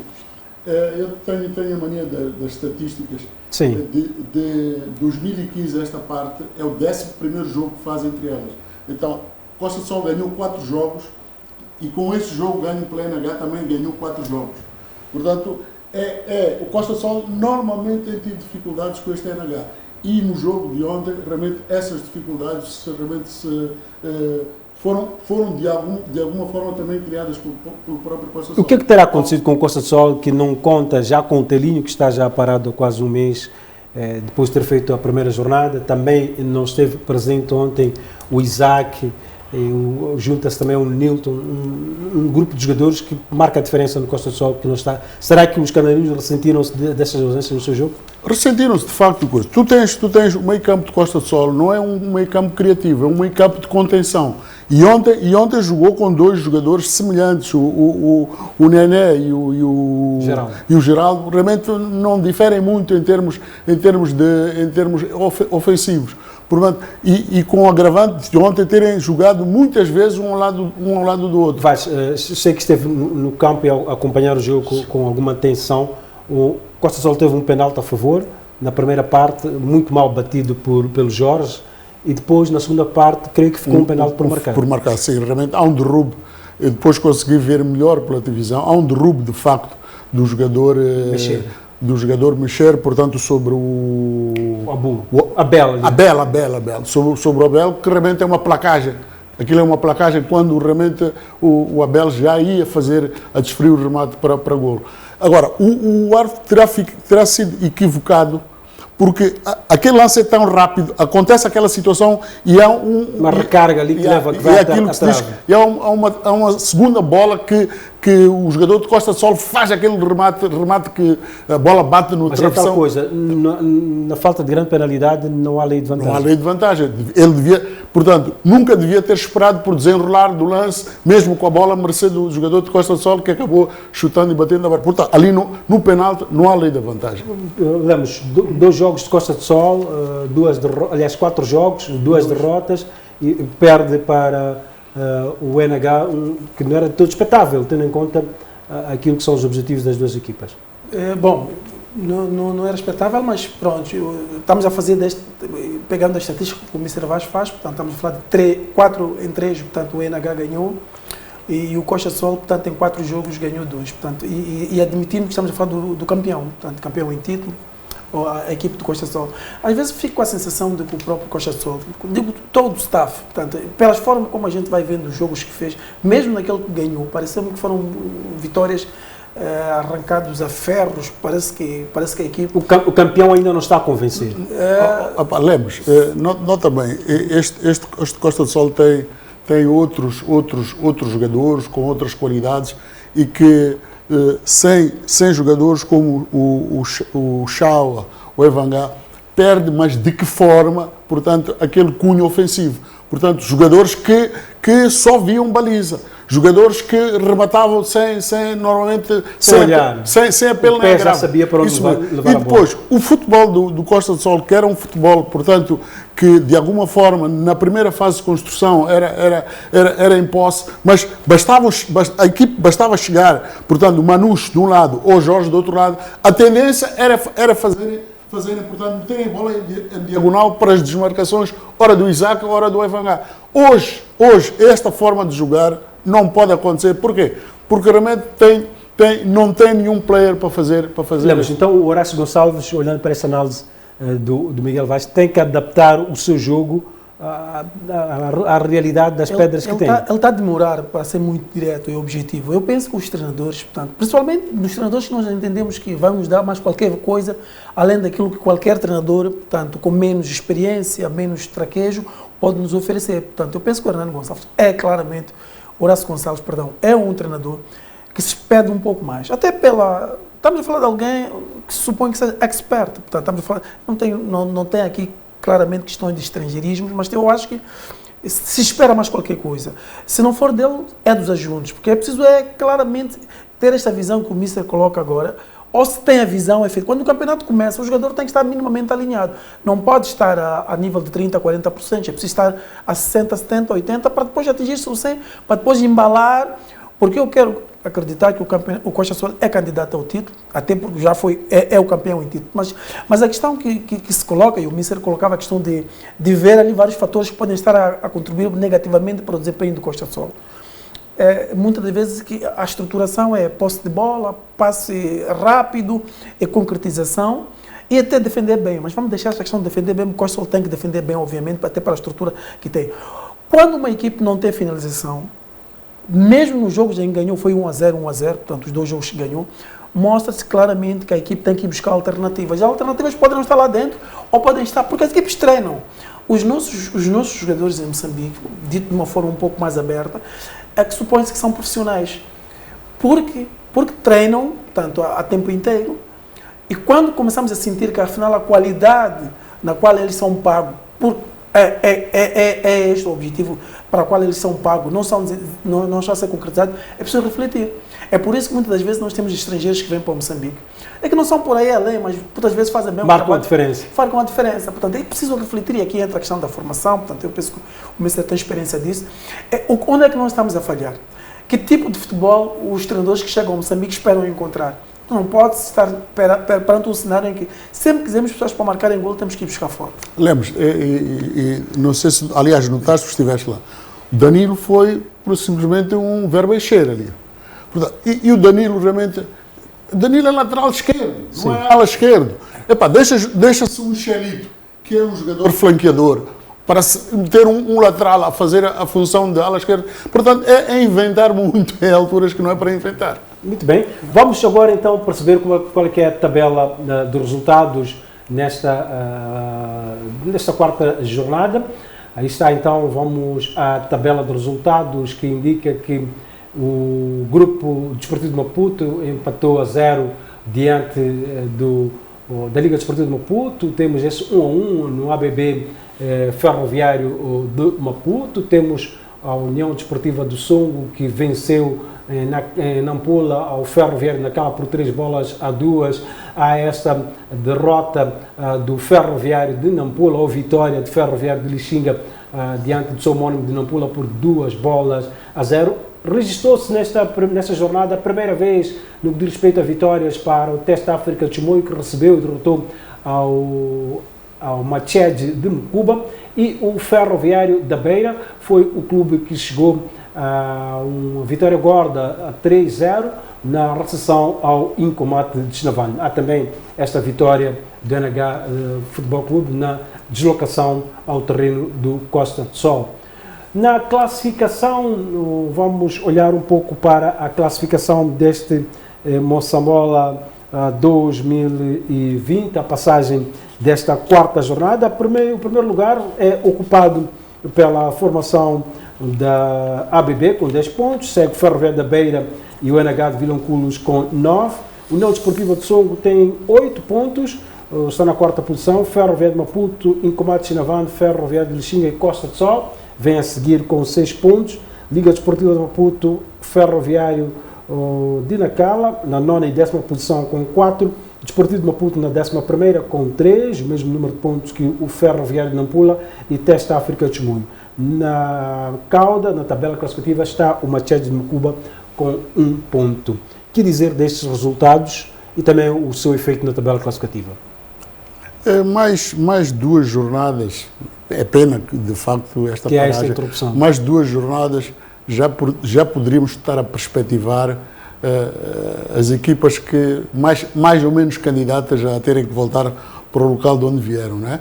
eu tenho a mania das estatísticas. Sim. De 2015 a esta parte, é o 11º jogo que faz entre elas. Então, Costa do Sol ganhou 4 jogos e com esse jogo ganho pela NH também ganhou 4 jogos. Portanto, o Costa do Sol normalmente tem tido dificuldades com este NH. E no jogo de ontem, realmente, essas dificuldades foram de alguma forma também criadas pelo próprio Costa do Sol. O que terá acontecido com o Costa do Sol, que não conta já com o Telinho, que está já parado há quase um mês, depois de ter feito a primeira jornada? Também não esteve presente ontem o Isaac, junta-se também o Nilton, um grupo de jogadores que marca a diferença no Costa do Sol, que não está. Será que os canarinhos ressentiram-se dessas ausências no seu jogo? Ressentiram-se, de facto, de coisa. Tu tens o meio campo de Costa do Sol, não é um meio campo criativo, é um meio campo de contenção. E ontem jogou com 2 jogadores semelhantes, o Nené e o Geraldo, realmente não diferem muito em termos ofensivos. Portanto, e com o agravante de ontem terem jogado muitas vezes um ao lado do outro. Sei que esteve no campo e a acompanhar o jogo com alguma tensão. O Costa do Sol teve um penalti a favor, na primeira parte, muito mal batido pelo Jorge, e depois, na segunda parte, creio que ficou um penalti por marcar. Por marcar, sim, realmente há um derrube. Eu depois consegui ver melhor pela televisão, há um derrube, de facto, do jogador mexer, portanto, sobre o Abel. Sobre o Abel, que realmente é uma placagem. Aquilo é uma placagem quando realmente o Abel já ia a desferir o remate para golo. Agora, o árbitro terá sido equivocado, porque aquele lance é tão rápido, acontece aquela situação e há uma recarga ali que leva que vai atrás. E há uma segunda bola que o jogador de Costa do Sol faz aquele remate que a bola bate no travessão. Mas é tal coisa, na falta de grande penalidade não há lei de vantagem. Não há lei de vantagem. Ele devia, portanto, nunca devia ter esperado por desenrolar do lance, mesmo com a bola, mercê do jogador de Costa do Sol, que acabou chutando e batendo a bola. Portanto, ali no penalti não há lei de vantagem. Lemos 2 jogos de Costa do Sol, 4 jogos, 2 derrotas, e perde para o NH, que não era todo expectável, tendo em conta aquilo que são os objetivos das 2 equipas. Bom, Não era respeitável, mas pronto, estamos a fazer pegando a estatística que o Mr. Vaz faz, portanto estamos a falar de 4 em 3, portanto o NH ganhou e o Costa Sol, portanto em 4 jogos ganhou 2, portanto, e admitindo que estamos a falar do campeão, portanto campeão em título, ou a equipe do Costa Sol. Às vezes fico com a sensação de que o próprio Costa Sol, digo todo o staff, portanto, pelas formas como a gente vai vendo os jogos que fez, mesmo naquele que ganhou, pareceu-me que foram vitórias arrancados a ferros, parece que a equipe... O campeão ainda não está a convencer. Lemos, nota bem, este Costa do Sol tem outros jogadores com outras qualidades e que sem jogadores como o Shawa, o Evangá, perde, mas de que forma, portanto, aquele cunho ofensivo. Portanto, jogadores que só viam baliza. Jogadores que rematavam normalmente sem apelo nem agravo. Sabia para onde levar e depois, o futebol do Costa do Sol, que era um futebol, portanto, que de alguma forma, na primeira fase de construção, era em posse, mas a equipe bastava chegar, portanto, o Manus de um lado ou o Jorge do outro lado, a tendência era fazerem, portanto, meterem a bola em diagonal para as desmarcações, ora do Isaac, ora do Evangá. Hoje, esta forma de jogar não pode acontecer. Porquê? Porque realmente não tem nenhum player para fazer. Lembras, então o Horácio Gonçalves, olhando para essa análise do Miguel Vaz, tem que adaptar o seu jogo à realidade das pedras que tem. Ele está a demorar para ser muito direto e objetivo. Eu penso que os treinadores, portanto, principalmente nos treinadores que nós entendemos que vamos dar mais qualquer coisa, além daquilo que qualquer treinador, portanto, com menos experiência, menos traquejo, pode nos oferecer. Portanto, eu penso que o Hernando Gonçalves Horácio Gonçalves, é um treinador que se pede um pouco mais. Até estamos a falar de alguém que se supõe que seja expert. Portanto, estamos a falar, não tem aqui claramente questões de estrangeirismo, mas eu acho que se espera mais qualquer coisa. Se não for dele, é dos adjuntos, porque é preciso claramente ter esta visão que o Mister coloca agora, ou se tem a visão, é feito. Quando o campeonato começa, o jogador tem que estar minimamente alinhado. Não pode estar a nível de 30%, 40%, é preciso estar a 60%, 70%, 80%, para depois atingir-se o 100%, para depois embalar, porque eu quero acreditar que o Costa Sol é candidato ao título, até porque já é o campeão em título, mas a questão que se coloca, e o Mister colocava a questão de ver ali vários fatores que podem estar a contribuir negativamente para o desempenho do Costa Sol. Muitas das vezes que a estruturação é posse de bola, passe rápido, concretização e até defender bem. Mas vamos deixar essa questão de defender bem, o Costa Sol tem que defender bem, obviamente, até para a estrutura que tem. Quando uma equipe não tem finalização, mesmo nos jogos em que ganhou, foi 1-0, portanto os 2 jogos que ganhou, mostra-se claramente que a equipe tem que buscar alternativas. As alternativas podem não estar lá dentro ou podem estar, porque as equipes treinam. Os nossos jogadores em Moçambique, dito de uma forma um pouco mais aberta, é que supõe-se que são profissionais, porque treinam, portanto, a tempo inteiro, e quando começamos a sentir que, afinal, a qualidade na qual eles são pagos, é este o objetivo para o qual eles são pagos, não está a ser concretizado, é preciso refletir. É por isso que muitas das vezes nós temos estrangeiros que vêm para Moçambique. É que não são por aí além, mas muitas vezes fazem bem marcam a diferença. Marcam a diferença. Portanto, é preciso refletir, e aqui entra a questão da formação, portanto, eu penso que o Mister tem experiência disso. Onde é que nós estamos a falhar? Que tipo de futebol os treinadores que chegam a Moçambique esperam encontrar? Não pode estar perante um cenário em que sempre quisermos pessoas para marcarem gol, temos que ir buscar fora. Lemos, não sei se, aliás, notaste que estiveste lá, o Danilo foi simplesmente um verbo encher ali. Portanto, e o Danilo realmente, Danilo é lateral esquerdo, não é ala esquerdo. Deixa-se um Xelito, que é um jogador flanqueador, para ter um lateral a fazer a função de ala esquerda. Portanto, é inventar muito em alturas que não é para inventar. Muito bem. Vamos agora então perceber qual é que é a tabela de resultados nesta quarta jornada. Aí está então, vamos à tabela de resultados que indica que o Grupo Desportivo de Maputo empatou a 0 diante da Liga Desportiva de Maputo. Temos esse 1-1 no ABB Ferroviário de Maputo. Temos a União Desportiva do Songo, que venceu em Nampula ao Ferroviário naquela por 3-2. Há essa derrota do Ferroviário de Nampula, ou vitória do Ferroviário de Lixinga diante do seu homónimo de Nampula por 2-0. registrou-se nesta jornada a primeira vez no que diz respeito a vitórias para o Teste África de Chimoio, que recebeu e derrotou ao Mached de Mucuba, e o Ferroviário da Beira foi o clube que chegou a uma vitória gorda a 3-0 na recepção ao Incomate de Chinavane. Há também esta vitória do NH Futebol Clube na deslocação ao terreno do Costa do Sol. Na classificação, vamos olhar um pouco para a classificação deste Moçambola 2020, a passagem desta quarta jornada. O primeiro lugar é ocupado pela formação da ABB com 10 pontos, segue o Ferroviário da Beira e o NH de Vilanculos com 9. O União Desportiva de Songo tem 8 pontos, está na quarta posição. Ferroviário de Maputo, Incomate de Chinavane, Ferroviário de Lixinga e Costa do Sol vem a seguir com 6 pontos. Liga Desportiva de Maputo, Ferroviário de Nacala na 9ª e 10ª posição com 4. Desportivo de Maputo na 11ª com 3, o mesmo número de pontos que o Ferroviário de Nampula e Teste África de Chimoio. Na cauda, na tabela classificativa, está o Mached de Mucuba com 1 ponto. Que dizer destes resultados e também o seu efeito na tabela classificativa? Mais 2 jornadas, é pena que de facto esta paragem, esta interrupção. Mais 2 jornadas já poderíamos estar a perspectivar as equipas que mais ou menos candidatas a terem que voltar para o local de onde vieram, não é?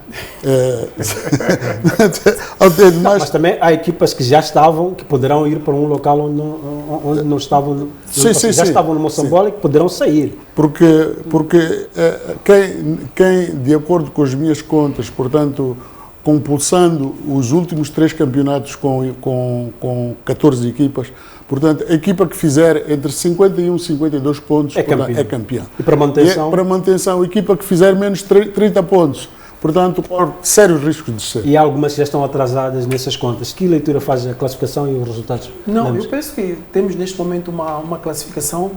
Mas também há equipas que já estavam, que poderão ir para um local onde não estavam, estavam no Moçambola e que poderão sair. Porque quem, de acordo com as minhas contas, portanto, compulsando os últimos 3 campeonatos com 14 equipas, portanto, a equipa que fizer entre 51 e 52 pontos é campeã. E para manutenção? Para manutenção, a equipa que fizer menos 30 pontos, portanto, corre sérios riscos de ser. E há algumas que já estão atrasadas nessas contas. Que leitura faz a classificação e os resultados? Não, eu penso que temos neste momento uma classificação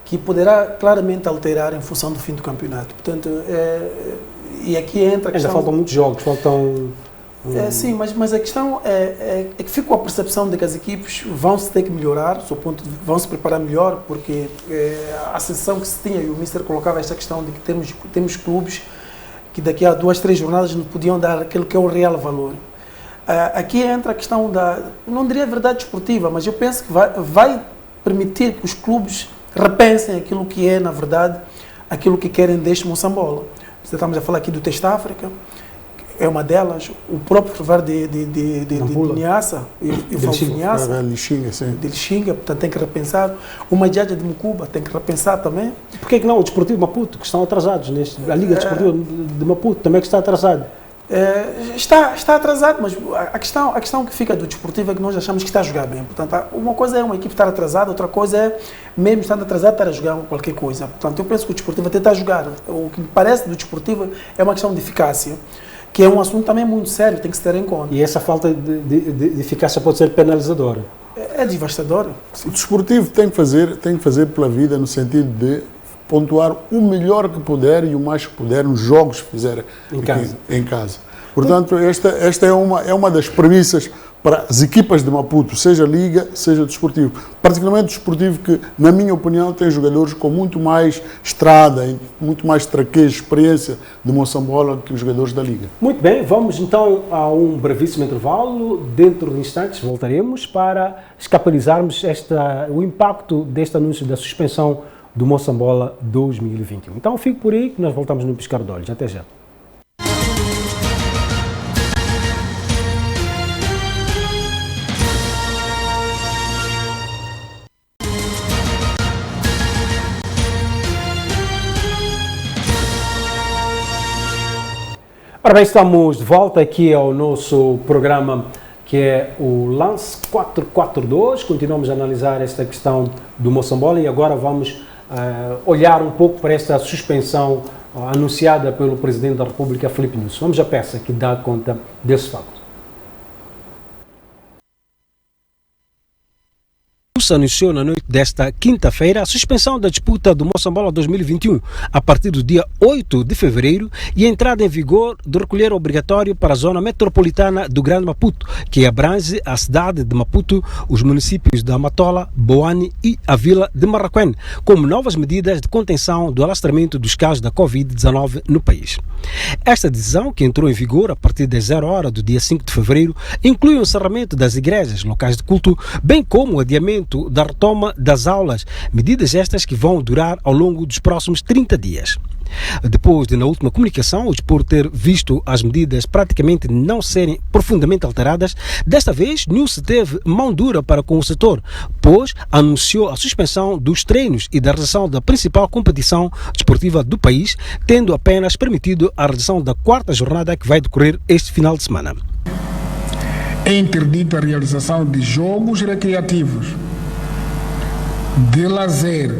que poderá claramente alterar em função do fim do campeonato. Portanto, e aqui entra a questão... Ainda faltam muitos jogos, faltam... Sim, mas a questão é que fica com a percepção de que as equipes vão se ter que melhorar, vão se preparar melhor, porque a sensação que se tinha, e o Mister colocava esta questão de que temos clubes que daqui a 2, 3 jornadas nos podiam dar aquele que é o real valor. Aqui entra a questão não diria verdade desportiva, mas eu penso que vai permitir que os clubes repensem aquilo que é, na verdade, aquilo que querem deste Moçambola. Estamos a falar aqui do Teste África, é uma delas, o próprio Ferroviário de Niassa e o Valdo de Niassa, de Lixinga, portanto tem que repensar. O Madjaja de Mucuba tem que repensar também. Por que não o Desportivo de Maputo, que estão atrasados a Liga Desportiva de Maputo também que está atrasado? Está atrasado, mas a questão que fica do Desportivo é que nós achamos que está a jogar bem. Portanto, uma coisa é uma equipe estar atrasada, outra coisa é, mesmo estando atrasado, estar a jogar qualquer coisa. Portanto, eu penso que o Desportivo até está a jogar. O que me parece do Desportivo é uma questão de eficácia, que é um assunto também muito sério, tem que se ter em conta. E essa falta de eficácia pode ser penalizadora? É devastadora. O Desportivo tem que fazer pela vida no sentido de pontuar o melhor que puder e o mais que puder nos jogos que fizer em casa. Portanto, esta é uma das premissas para as equipas de Maputo, seja Liga, seja Desportivo. Particularmente o Desportivo, que, na minha opinião, tem jogadores com muito mais estrada, muito mais traquejo, experiência de Moçambola que os jogadores da Liga. Muito bem, vamos então a um brevíssimo intervalo. Dentro de instantes voltaremos para escapalizarmos o impacto deste anúncio da suspensão do Moçambola 2021. Então fique por aí que nós voltamos no piscar de olhos. Até já. Ora bem, estamos de volta aqui ao nosso programa que é o Lance 442. Continuamos a analisar esta questão do Moçambola e agora vamos olhar um pouco para esta suspensão anunciada pelo Presidente da República, Filipe Nunes. Vamos à peça que dá conta desse facto. se anunciou na noite desta quinta-feira a suspensão da disputa do Moçambola 2021 a partir do dia 8 de fevereiro e a entrada em vigor do recolher obrigatório para a zona metropolitana do Grande Maputo, que abrange a cidade de Maputo, os municípios de Amatola, Boane e a vila de Marraquém, como novas medidas de contenção do alastramento dos casos da Covid-19 no país. Esta decisão, que entrou em vigor a partir das 0 horas do dia 5 de fevereiro, inclui o encerramento das igrejas, locais de culto, bem como o adiamento da retoma das aulas, medidas estas que vão durar ao longo dos próximos 30 dias. Depois de, na última comunicação, o desporto ter visto as medidas praticamente não serem profundamente alteradas, desta vez Nilce teve mão dura para com o setor, pois anunciou a suspensão dos treinos e da realização da principal competição desportiva do país, tendo apenas permitido a realização da 4ª jornada que vai decorrer este final de semana. É interdita a realização de jogos recreativos, de lazer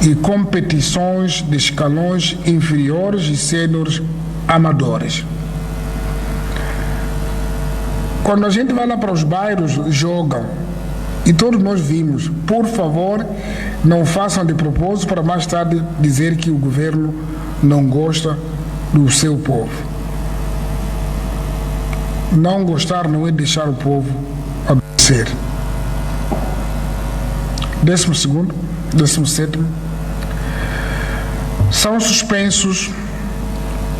e competições de escalões inferiores e séniores amadores. Quando a gente vai lá para os bairros, jogam. E todos nós vimos. Por favor, não façam de propósito para mais tarde dizer que o governo não gosta do seu povo. Não gostar não é deixar o povo adoecer. 12º, 17º, são suspensos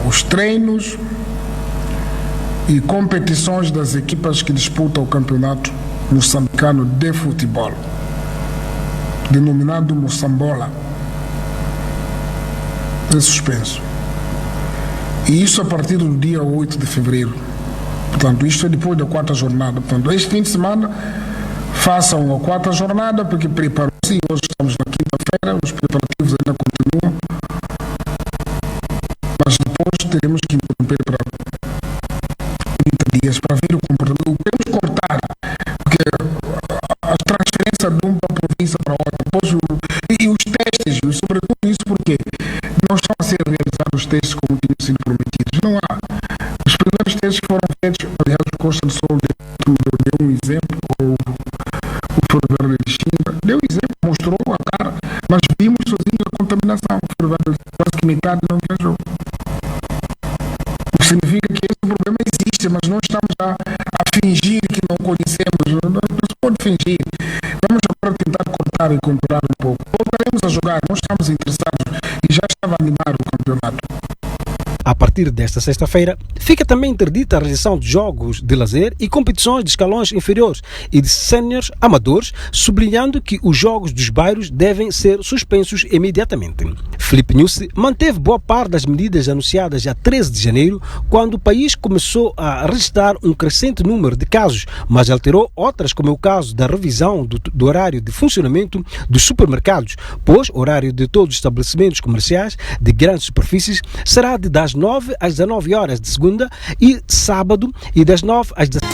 os treinos e competições das equipas que disputam o campeonato moçambicano de futebol, denominado Moçambola. É suspenso. E isso a partir do dia 8 de fevereiro. Portanto, isto é depois da 4ª jornada. Portanto, este fim de semana façam a 4ª jornada, porque preparam-se. Hoje estamos na quinta-feira, os preparativos ainda continuam, mas depois teremos que interromper para 30 dias para ver o comportamento. Podemos cortar, porque a transferência de uma província para outra, e os testes, sobretudo isso porque não estão a ser realizados os testes como tinham sido prometidos. Não há. Os primeiros testes que foram feitos, aliás, o Costa do Sol deu um exemplo, ou o Ferroviário de Xinga deu exemplo, mostrou a cara, mas vimos sozinho a contaminação. O Ferroviário quase que metade não viajou. O que significa que esse problema existe, mas não estamos a fingir que não conhecemos. Não se pode fingir. Vamos agora tentar cortar e controlar um pouco. Voltaremos a jogar, nós estamos interessados e já estava a animar o campeonato. A partir desta sexta-feira, fica também interdita a realização de jogos de lazer e competições de escalões inferiores e de séniores amadores, sublinhando que os jogos dos bairros devem ser suspensos imediatamente. Filipe Nilce manteve boa parte das medidas anunciadas a 13 de janeiro, quando o país começou a registrar um crescente número de casos, mas alterou outras, como é o caso da revisão do horário de funcionamento dos supermercados, pois o horário de todos os estabelecimentos comerciais de grandes superfícies será das 9 às 19 horas de segunda e sábado e das 9 às 17.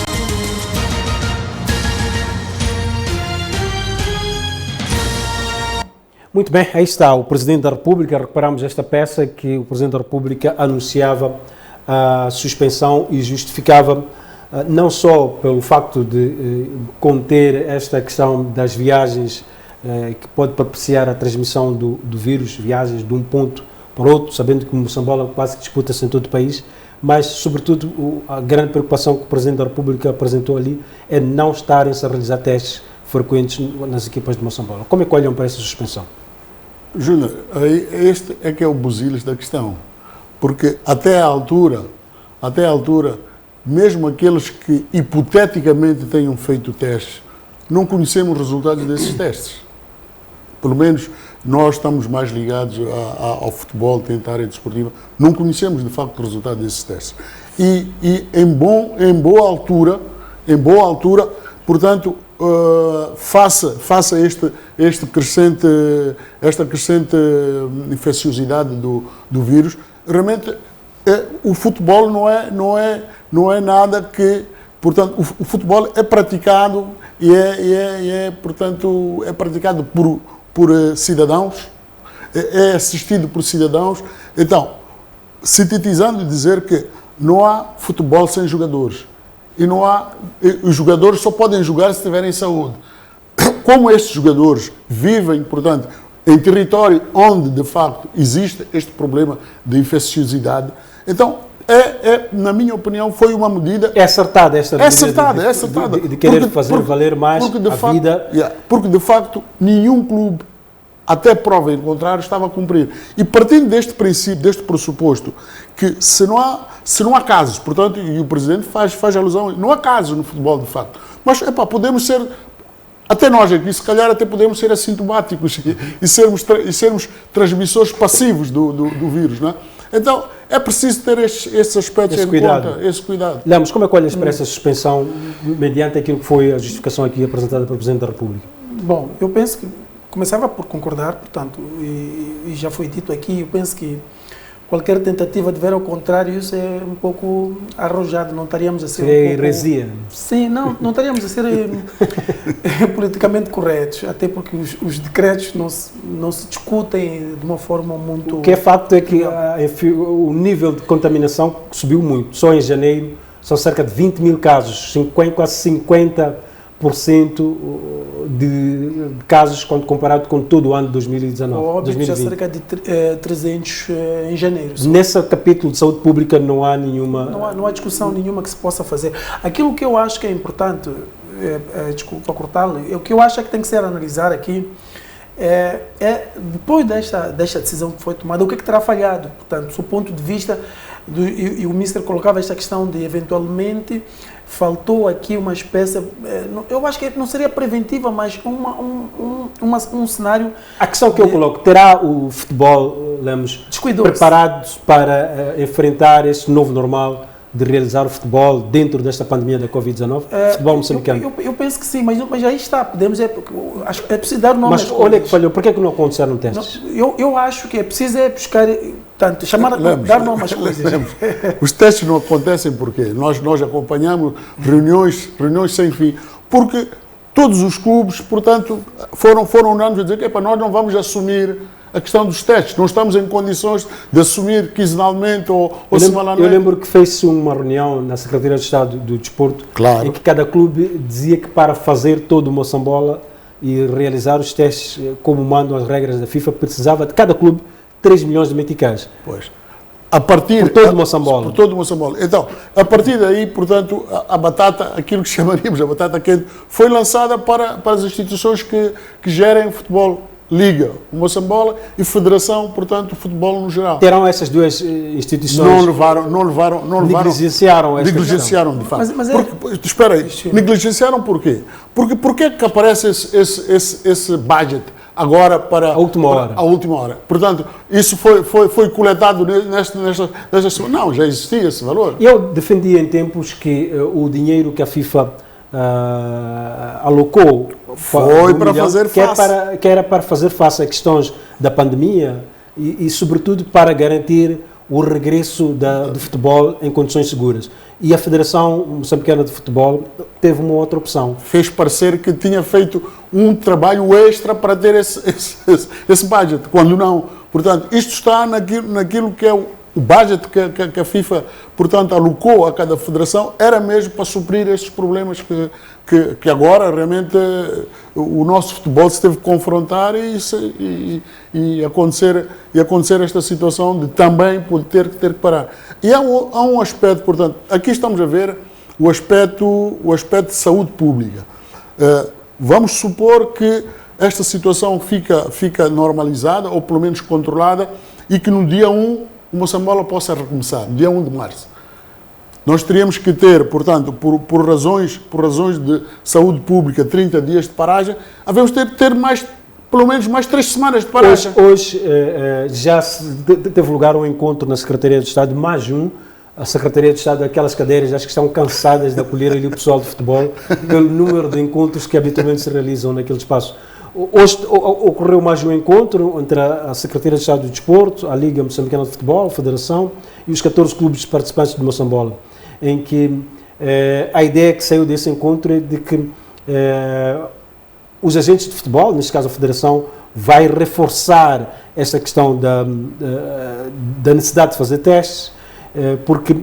Muito bem, aí está o Presidente da República. Recuperamos esta peça que o Presidente da República anunciava a suspensão e justificava não só pelo facto de conter esta questão das viagens que pode propiciar a transmissão do vírus, viagens de um ponto para outro, sabendo que o Moçambola quase que disputa-se em todo o país, mas, sobretudo, a grande preocupação que o Presidente da República apresentou ali é não estarem-se a realizar testes frequentes nas equipas de Moçambola. Como é que olham para essa suspensão? Júnior, este é que é o busilis da questão, porque até à altura, mesmo aqueles que hipoteticamente tenham feito testes, não conhecemos os resultados desses testes. Pelo menos nós estamos mais ligados ao futebol, à área desportiva, não conhecemos de facto o resultado desses testes. E em boa altura, portanto, faça esta crescente infecciosidade do vírus, realmente o futebol não é nada que, portanto, o futebol é praticado portanto, é praticado por cidadãos, é assistido por cidadãos. Então, sintetizando, dizer que não há futebol sem jogadores. E os jogadores só podem jogar se tiverem saúde. como estes jogadores vivem, portanto, em território onde, de facto, existe este problema de infecciosidade, então, na minha opinião, foi uma medida... É acertada esta medida é acertada. De querer fazer valer mais a vida... Porque, de facto, nenhum clube, até prova em contrário, estava a cumprir. E partindo deste princípio, deste pressuposto, que se não há casos, portanto, e o Presidente faz alusão, não há casos no futebol, de facto. Mas, podemos ser... Até nós aqui, se calhar, até podemos ser assintomáticos e sermos transmissores passivos do vírus, não é? Então, é preciso ter esses aspectos em conta, esse cuidado. Lemos, como é que olhas para essa suspensão mediante aquilo que foi a justificação aqui apresentada pelo Presidente da República? Bom, eu penso que começava por concordar, portanto, e já foi dito aqui, eu penso que qualquer tentativa de ver ao contrário, isso é um pouco arrojado, não estaríamos a ser heresia. Sim, não estaríamos a ser politicamente corretos, até porque os decretos não se discutem de uma forma muito... O que é facto é que o nível de contaminação subiu muito. Só em janeiro são cerca de 20 mil casos, quase 50% de casos quando comparado com todo o ano de 2019. Óbvio, já cerca de 300 em janeiro. Nesse capítulo de saúde pública não há nenhuma... Não há discussão nenhuma que se possa fazer. Aquilo que eu acho que é importante, desculpa cortá-lo, o que eu acho é que tem que ser analisado aqui depois desta decisão que foi tomada, o que terá falhado. Portanto, do ponto de vista, e o Ministro colocava esta questão de, eventualmente, faltou aqui uma espécie, eu acho que não seria preventiva, mas um cenário... A questão que eu coloco, terá o futebol, Lemos, preparado para enfrentar este novo normal de realizar o futebol dentro desta pandemia da Covid-19? Futebol moçambicano? Eu penso que sim, mas aí está, é preciso dar nome às coisas. Mas olha que falhou, por que não aconteceram testes? Eu acho que é preciso buscar, tanto, dar nome às coisas. Os testes não acontecem porque nós acompanhamos reuniões sem fim, porque todos os clubes, portanto, foram unânimes a dizer que nós não vamos assumir a questão dos testes, não estamos em condições de assumir quinzenalmente ou semanalmente. Eu lembro que fez-se uma reunião na Secretaria de Estado do Desporto, claro, em que cada clube dizia que para fazer todo o Moçambola e realizar os testes como mandam as regras da FIFA, precisava de cada clube 3 milhões de meticais. Pois. Por todo o Moçambola. Por todo o Moçambola. Então, a partir daí, portanto, a batata, aquilo que chamaríamos a batata quente, foi lançada para as instituições que gerem o futebol. Liga, o Moçambola e Federação, portanto, o futebol no geral. Terão essas duas instituições... Negligenciaram de facto. Espera aí, negligenciaram por quê? Porque é que aparece esse budget agora para a última hora? Portanto, isso foi coletado nesta semana. Não, já existia esse valor. Eu defendi em tempos que o dinheiro que a FIFA alocou foi para fazer face. Que era para fazer face a questões da pandemia e sobretudo, para garantir o regresso do futebol em condições seguras. E a Federação Moçambicana de Futebol teve uma outra opção. Fez parecer que tinha feito um trabalho extra para ter esse budget, quando não. Portanto, isto está naquilo que é o budget que a FIFA, portanto, alocou a cada federação, era mesmo para suprir estes problemas que agora realmente o nosso futebol se teve que confrontar e acontecer esta situação de também ter que parar. E há um aspecto, portanto, aqui estamos a ver o aspecto de saúde pública. Vamos supor que esta situação fica normalizada, ou pelo menos controlada, e que no dia 1 o Moçambola possa recomeçar, dia 1 de março. Nós teríamos que ter, portanto, por razões de saúde pública, 30 dias de paragem, havemos de ter pelo menos mais 3 semanas de paragem. Hoje já teve lugar um encontro na Secretaria de Estado, mais um. A Secretaria de Estado, aquelas cadeiras, acho que estão cansadas de acolher ali o pessoal de futebol, pelo número de encontros que habitualmente se realizam naquele espaço. Hoje ocorreu mais um encontro entre a Secretaria de Estado do Desporto, a Liga Moçambicana de Futebol, a Federação e os 14 clubes participantes de Moçambola, em que a ideia que saiu desse encontro é de que os agentes de futebol, neste caso a Federação, vai reforçar esta questão da necessidade de fazer testes, porque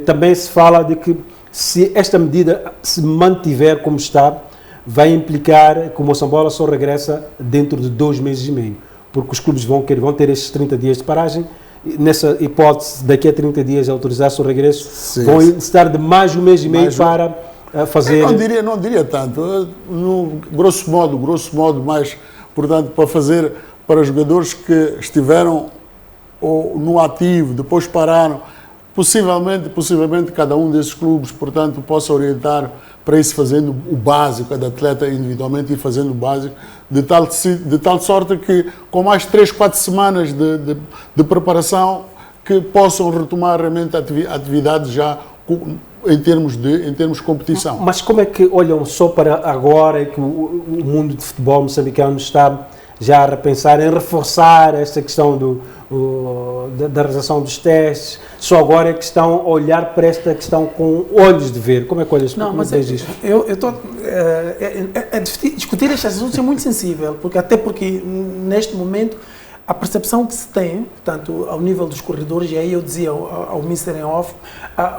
também se fala de que se esta medida se mantiver como está, vai implicar que o Moçambola só regressa dentro de 2 meses e meio, porque os clubes vão ter esses 30 dias de paragem. Nessa hipótese, daqui a 30 dias autorizar-se o regresso, vão estar de mais 1 mês e meio para fazer... Não diria tanto, no grosso modo, mais, portanto, para jogadores que estiveram no ativo, depois pararam, possivelmente cada um desses clubes, portanto, possa orientar para isso fazendo o básico, cada atleta individualmente ir fazendo o básico, de tal sorte que com mais 3, 4 semanas de preparação que possam retomar realmente a atividade já em termos de competição. Mas como é que olham só para agora que o mundo de futebol moçambicano está já a repensar em reforçar esta questão da realização dos testes, só agora é que estão a olhar para esta questão com olhos de ver? Como é que olhas? Não, mas discutir estes assuntos é muito sensível, porque neste momento a percepção que se tem, portanto, ao nível dos corredores, e aí eu dizia ao Mr. em off,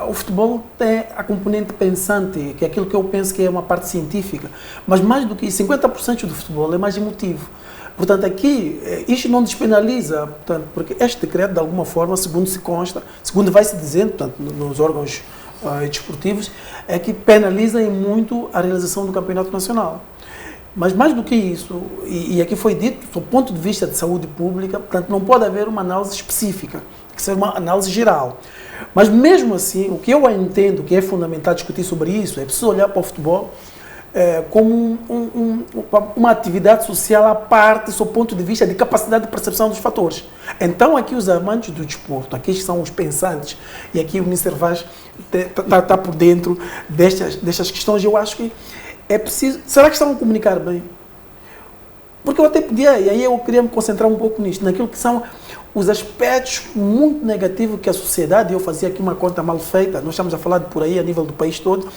o futebol tem a componente pensante, que é aquilo que eu penso que é uma parte científica, mas mais do que 50% do futebol é mais emotivo. Portanto, aqui, isto não despenaliza, portanto, porque este decreto, de alguma forma, segundo se consta, segundo vai se dizendo, portanto, nos órgãos desportivos, é que penaliza em muito a realização do campeonato nacional. Mas mais do que isso, e aqui foi dito, do ponto de vista de saúde pública, portanto, não pode haver uma análise específica, que seja uma análise geral. Mas mesmo assim, o que eu entendo que é fundamental discutir sobre isso, é preciso olhar para o futebol como uma atividade social à parte, do ponto de vista de capacidade de percepção dos fatores. Então, aqui os amantes do desporto, aqui são os pensantes, e aqui o Mr. Vaz está por dentro destas questões. Eu acho que é preciso... Será que estão a comunicar bem? Porque eu até podia, e aí eu queria me concentrar um pouco nisto, naquilo que são os aspectos muito negativos que a sociedade, eu fazia aqui uma conta mal feita, nós estamos a falar de por aí a nível do país todo,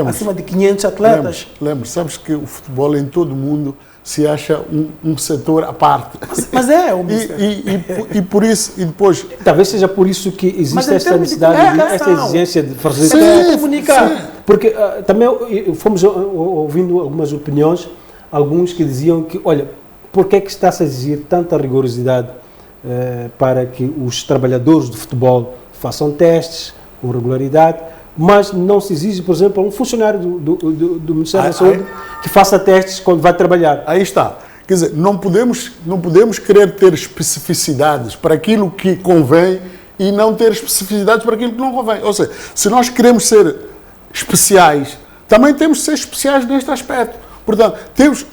acima de 500 atletas. Lembro, sabes que o futebol em todo o mundo se acha um setor à parte. Mas é, o e por isso, e depois... Talvez seja por isso que existe esta necessidade, esta exigência de fazer comunicar. Porque também fomos ouvindo algumas opiniões, alguns que diziam que, olha, por que é que está-se a exigir tanta rigorosidade para que os trabalhadores do futebol façam testes com regularidade, mas não se exige, por exemplo, a um funcionário do Ministério da Saúde que faça testes quando vai trabalhar. Aí está. Quer dizer, não podemos querer ter especificidades para aquilo que convém e não ter especificidades para aquilo que não convém. Ou seja, se nós queremos ser especiais, também temos de ser especiais neste aspecto. Portanto,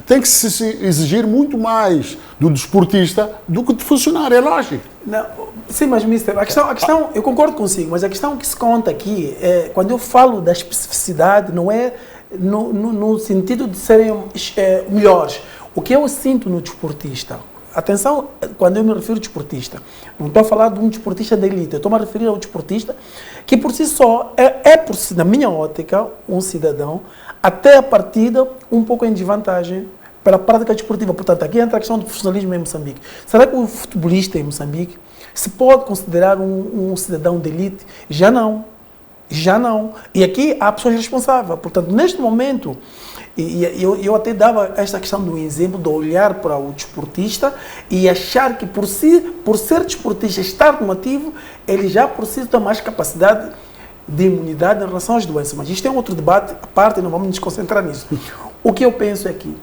tem que se exigir muito mais do desportista do que do funcionário, é lógico. Não, sim, mas, Mister, a questão, eu concordo consigo, mas a questão que se conta aqui, quando eu falo da especificidade, não é no sentido de serem melhores. O que eu sinto no desportista, atenção, quando eu me refiro ao desportista, não estou a falar de um desportista de elite, eu estou a me referir ao desportista que por si só por si, na minha ótica, um cidadão, até a partida, um pouco em desvantagem para a prática desportiva. Portanto, aqui entra a questão do profissionalismo em Moçambique. Será que o futebolista em Moçambique se pode considerar um cidadão de elite? Já não. Já não. E aqui há pessoas responsáveis. Portanto, neste momento, eu até dava esta questão do exemplo de olhar para o desportista e achar que por ser desportista, estar no ativo, ele já por si tem mais capacidade de imunidade em relação às doenças. Mas isto é um outro debate à parte e não vamos nos concentrar nisso. O que eu penso é que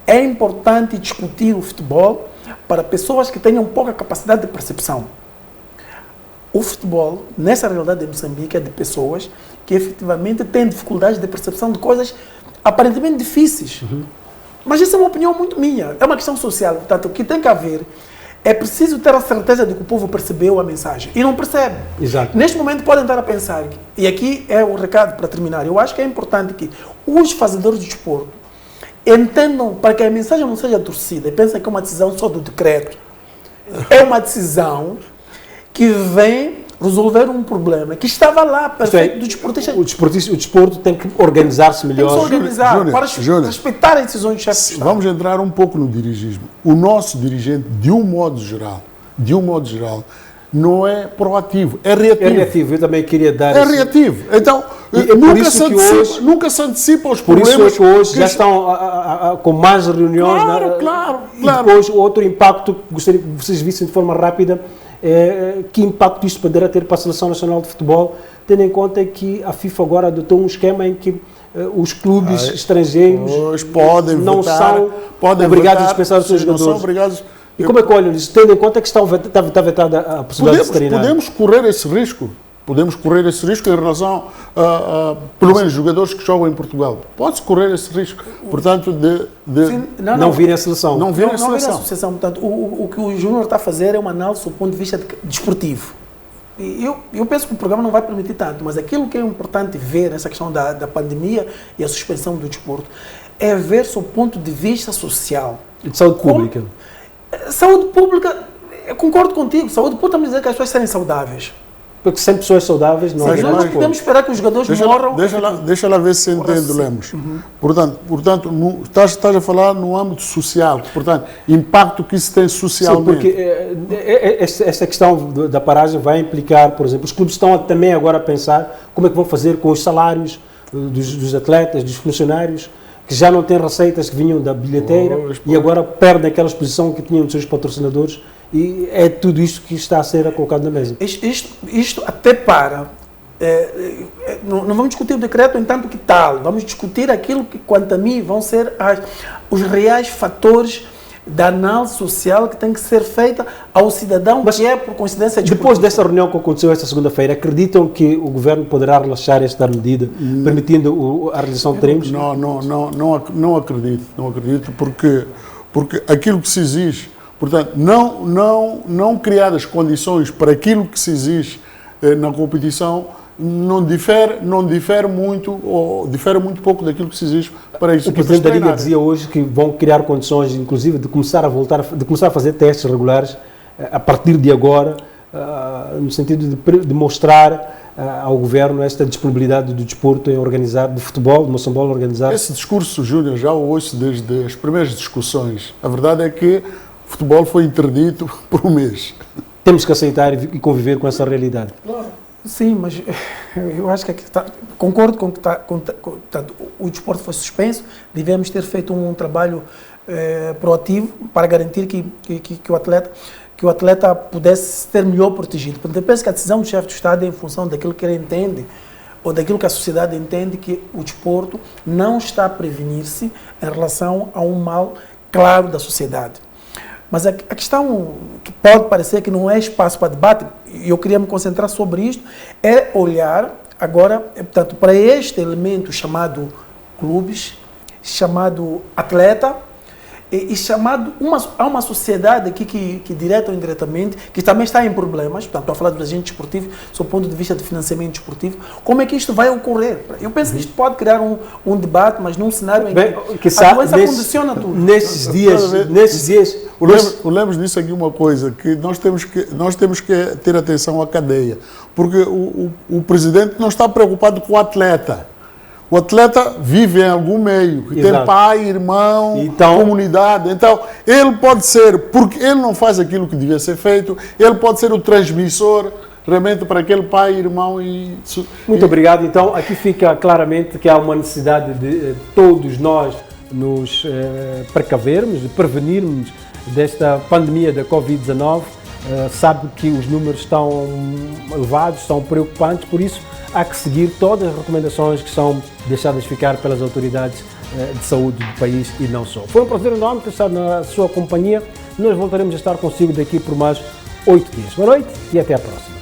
é importante discutir o futebol para pessoas que tenham pouca capacidade de percepção. O futebol, nessa realidade de Moçambique, é de pessoas que efetivamente têm dificuldades de percepção de coisas aparentemente difíceis. Mas isso é uma opinião muito minha. É uma questão social. Portanto, o que tem que haver é preciso ter a certeza de que o povo percebeu a mensagem. E não percebe. Exato. Neste momento podem estar a pensar, e aqui é o recado para terminar, eu acho que é importante que os fazedores do desporto entendam, para que a mensagem não seja torcida, e pensem que é uma decisão só do decreto. É uma decisão que vem resolver um problema que estava lá, perfeito, do desportista. O desporto tem que organizar-se melhor. Tem que se organizar, para respeitar as decisões do chefe de Estado. Vamos entrar um pouco no dirigismo. O nosso dirigente, de um modo geral, não é proativo, é reativo. É reativo, eu também queria dar... É reativo. Então, nunca se antecipa os problemas. Por isso é que hoje já estão com mais reuniões. Claro. E depois, outro impacto que gostaria que vocês vissem de forma rápida, que impacto isto poderá ter para a Seleção Nacional de Futebol, tendo em conta que a FIFA agora adotou um esquema em que os clubes estrangeiros não são obrigados a dispensar os seus jogadores. Não são obrigados. E como é que olham isso? Tendo em conta que está vetada a possibilidade de se treinar? Podemos correr esse risco. Podemos correr esse risco em relação pelo menos, jogadores que jogam em Portugal. Pode-se correr esse risco. Portanto, não virem a seleção. Não virem a seleção. Portanto, o que o Júnior está a fazer é uma análise do ponto de vista desportivo. Eu penso que o programa não vai permitir tanto, mas aquilo que é importante ver nessa questão da pandemia e a suspensão do desporto é ver do ponto de vista social. E de saúde pública. Saúde pública, eu concordo contigo. Saúde pública, estamos a dizer que as pessoas serem saudáveis. Porque sem pessoas saudáveis não nós não podemos esperar que os jogadores morram. Deixa lá ver se entende, Lemos. Portanto estás a falar no âmbito social. Portanto, impacto que isso tem socialmente. Sim, porque esta questão da paragem vai implicar, por exemplo, os clubes estão também agora a pensar como é que vão fazer com os salários dos atletas, dos funcionários, que já não têm receitas que vinham da bilheteira e agora perdem aquela exposição que tinham dos seus patrocinadores, e é tudo isto que está a ser colocado na mesa. Isto até para... não vamos discutir o decreto entanto que tal, vamos discutir aquilo que, quanto a mim, vão ser os reais fatores da análise social que tem que ser feita ao cidadão, mas que é por coincidência... Depois desta reunião que aconteceu esta segunda-feira, acreditam que o governo poderá relaxar esta medida, permitindo a realização de treinos? Não acredito, porque aquilo que se exige, portanto, não criar as condições para aquilo que se exige na competição, não difere muito, ou difere muito pouco daquilo que se exige para isso. O Presidente da Liga dizia hoje que vão criar condições, inclusive, de começar a fazer testes regulares a partir de agora, no sentido de mostrar ao Governo esta disponibilidade do desporto em organizar, do futebol, de Moçambola organizar. Esse discurso, Júnior, já o ouço desde as primeiras discussões. A verdade é que o futebol foi interdito por um mês. Temos que aceitar e conviver com essa realidade. Claro. Sim, mas eu acho que concordo com que o desporto foi suspenso, devemos ter feito um trabalho proativo para garantir que o atleta pudesse ser melhor protegido. Porque eu penso que a decisão do chefe do Estado é em função daquilo que ele entende, ou daquilo que a sociedade entende, que o desporto não está a prevenir-se em relação a um mal claro da sociedade. Mas a questão que pode parecer que não é espaço para debate, e eu queria me concentrar sobre isto, é olhar agora, portanto, para este elemento chamado clubes, chamado atleta, e chamado a uma sociedade aqui que direta ou indiretamente, que também está em problemas, portanto, estou a falar do agente desportivo, do ponto de vista de financiamento desportivo, como é que isto vai ocorrer? Eu penso que isto pode criar um debate, mas num cenário em que a doença condiciona tudo. Nesses dias... O Lemos disse aqui uma coisa, que nós temos que ter atenção à cadeia, porque o Presidente não está preocupado com o atleta. O atleta vive em algum meio, que tem pai, irmão, comunidade. Então, ele pode ser, porque ele não faz aquilo que devia ser feito, ele pode ser o transmissor realmente para aquele pai, irmão e... Muito obrigado. Então, aqui fica claramente que há uma necessidade de todos nós nos precavermos, de prevenirmos desta pandemia da Covid-19. Sabe que os números estão elevados, estão preocupantes, por isso há que seguir todas as recomendações que são deixadas ficar pelas autoridades de saúde do país e não só. Foi um prazer enorme estar na sua companhia. Nós voltaremos a estar consigo daqui por mais 8 dias. Boa noite e até a próxima.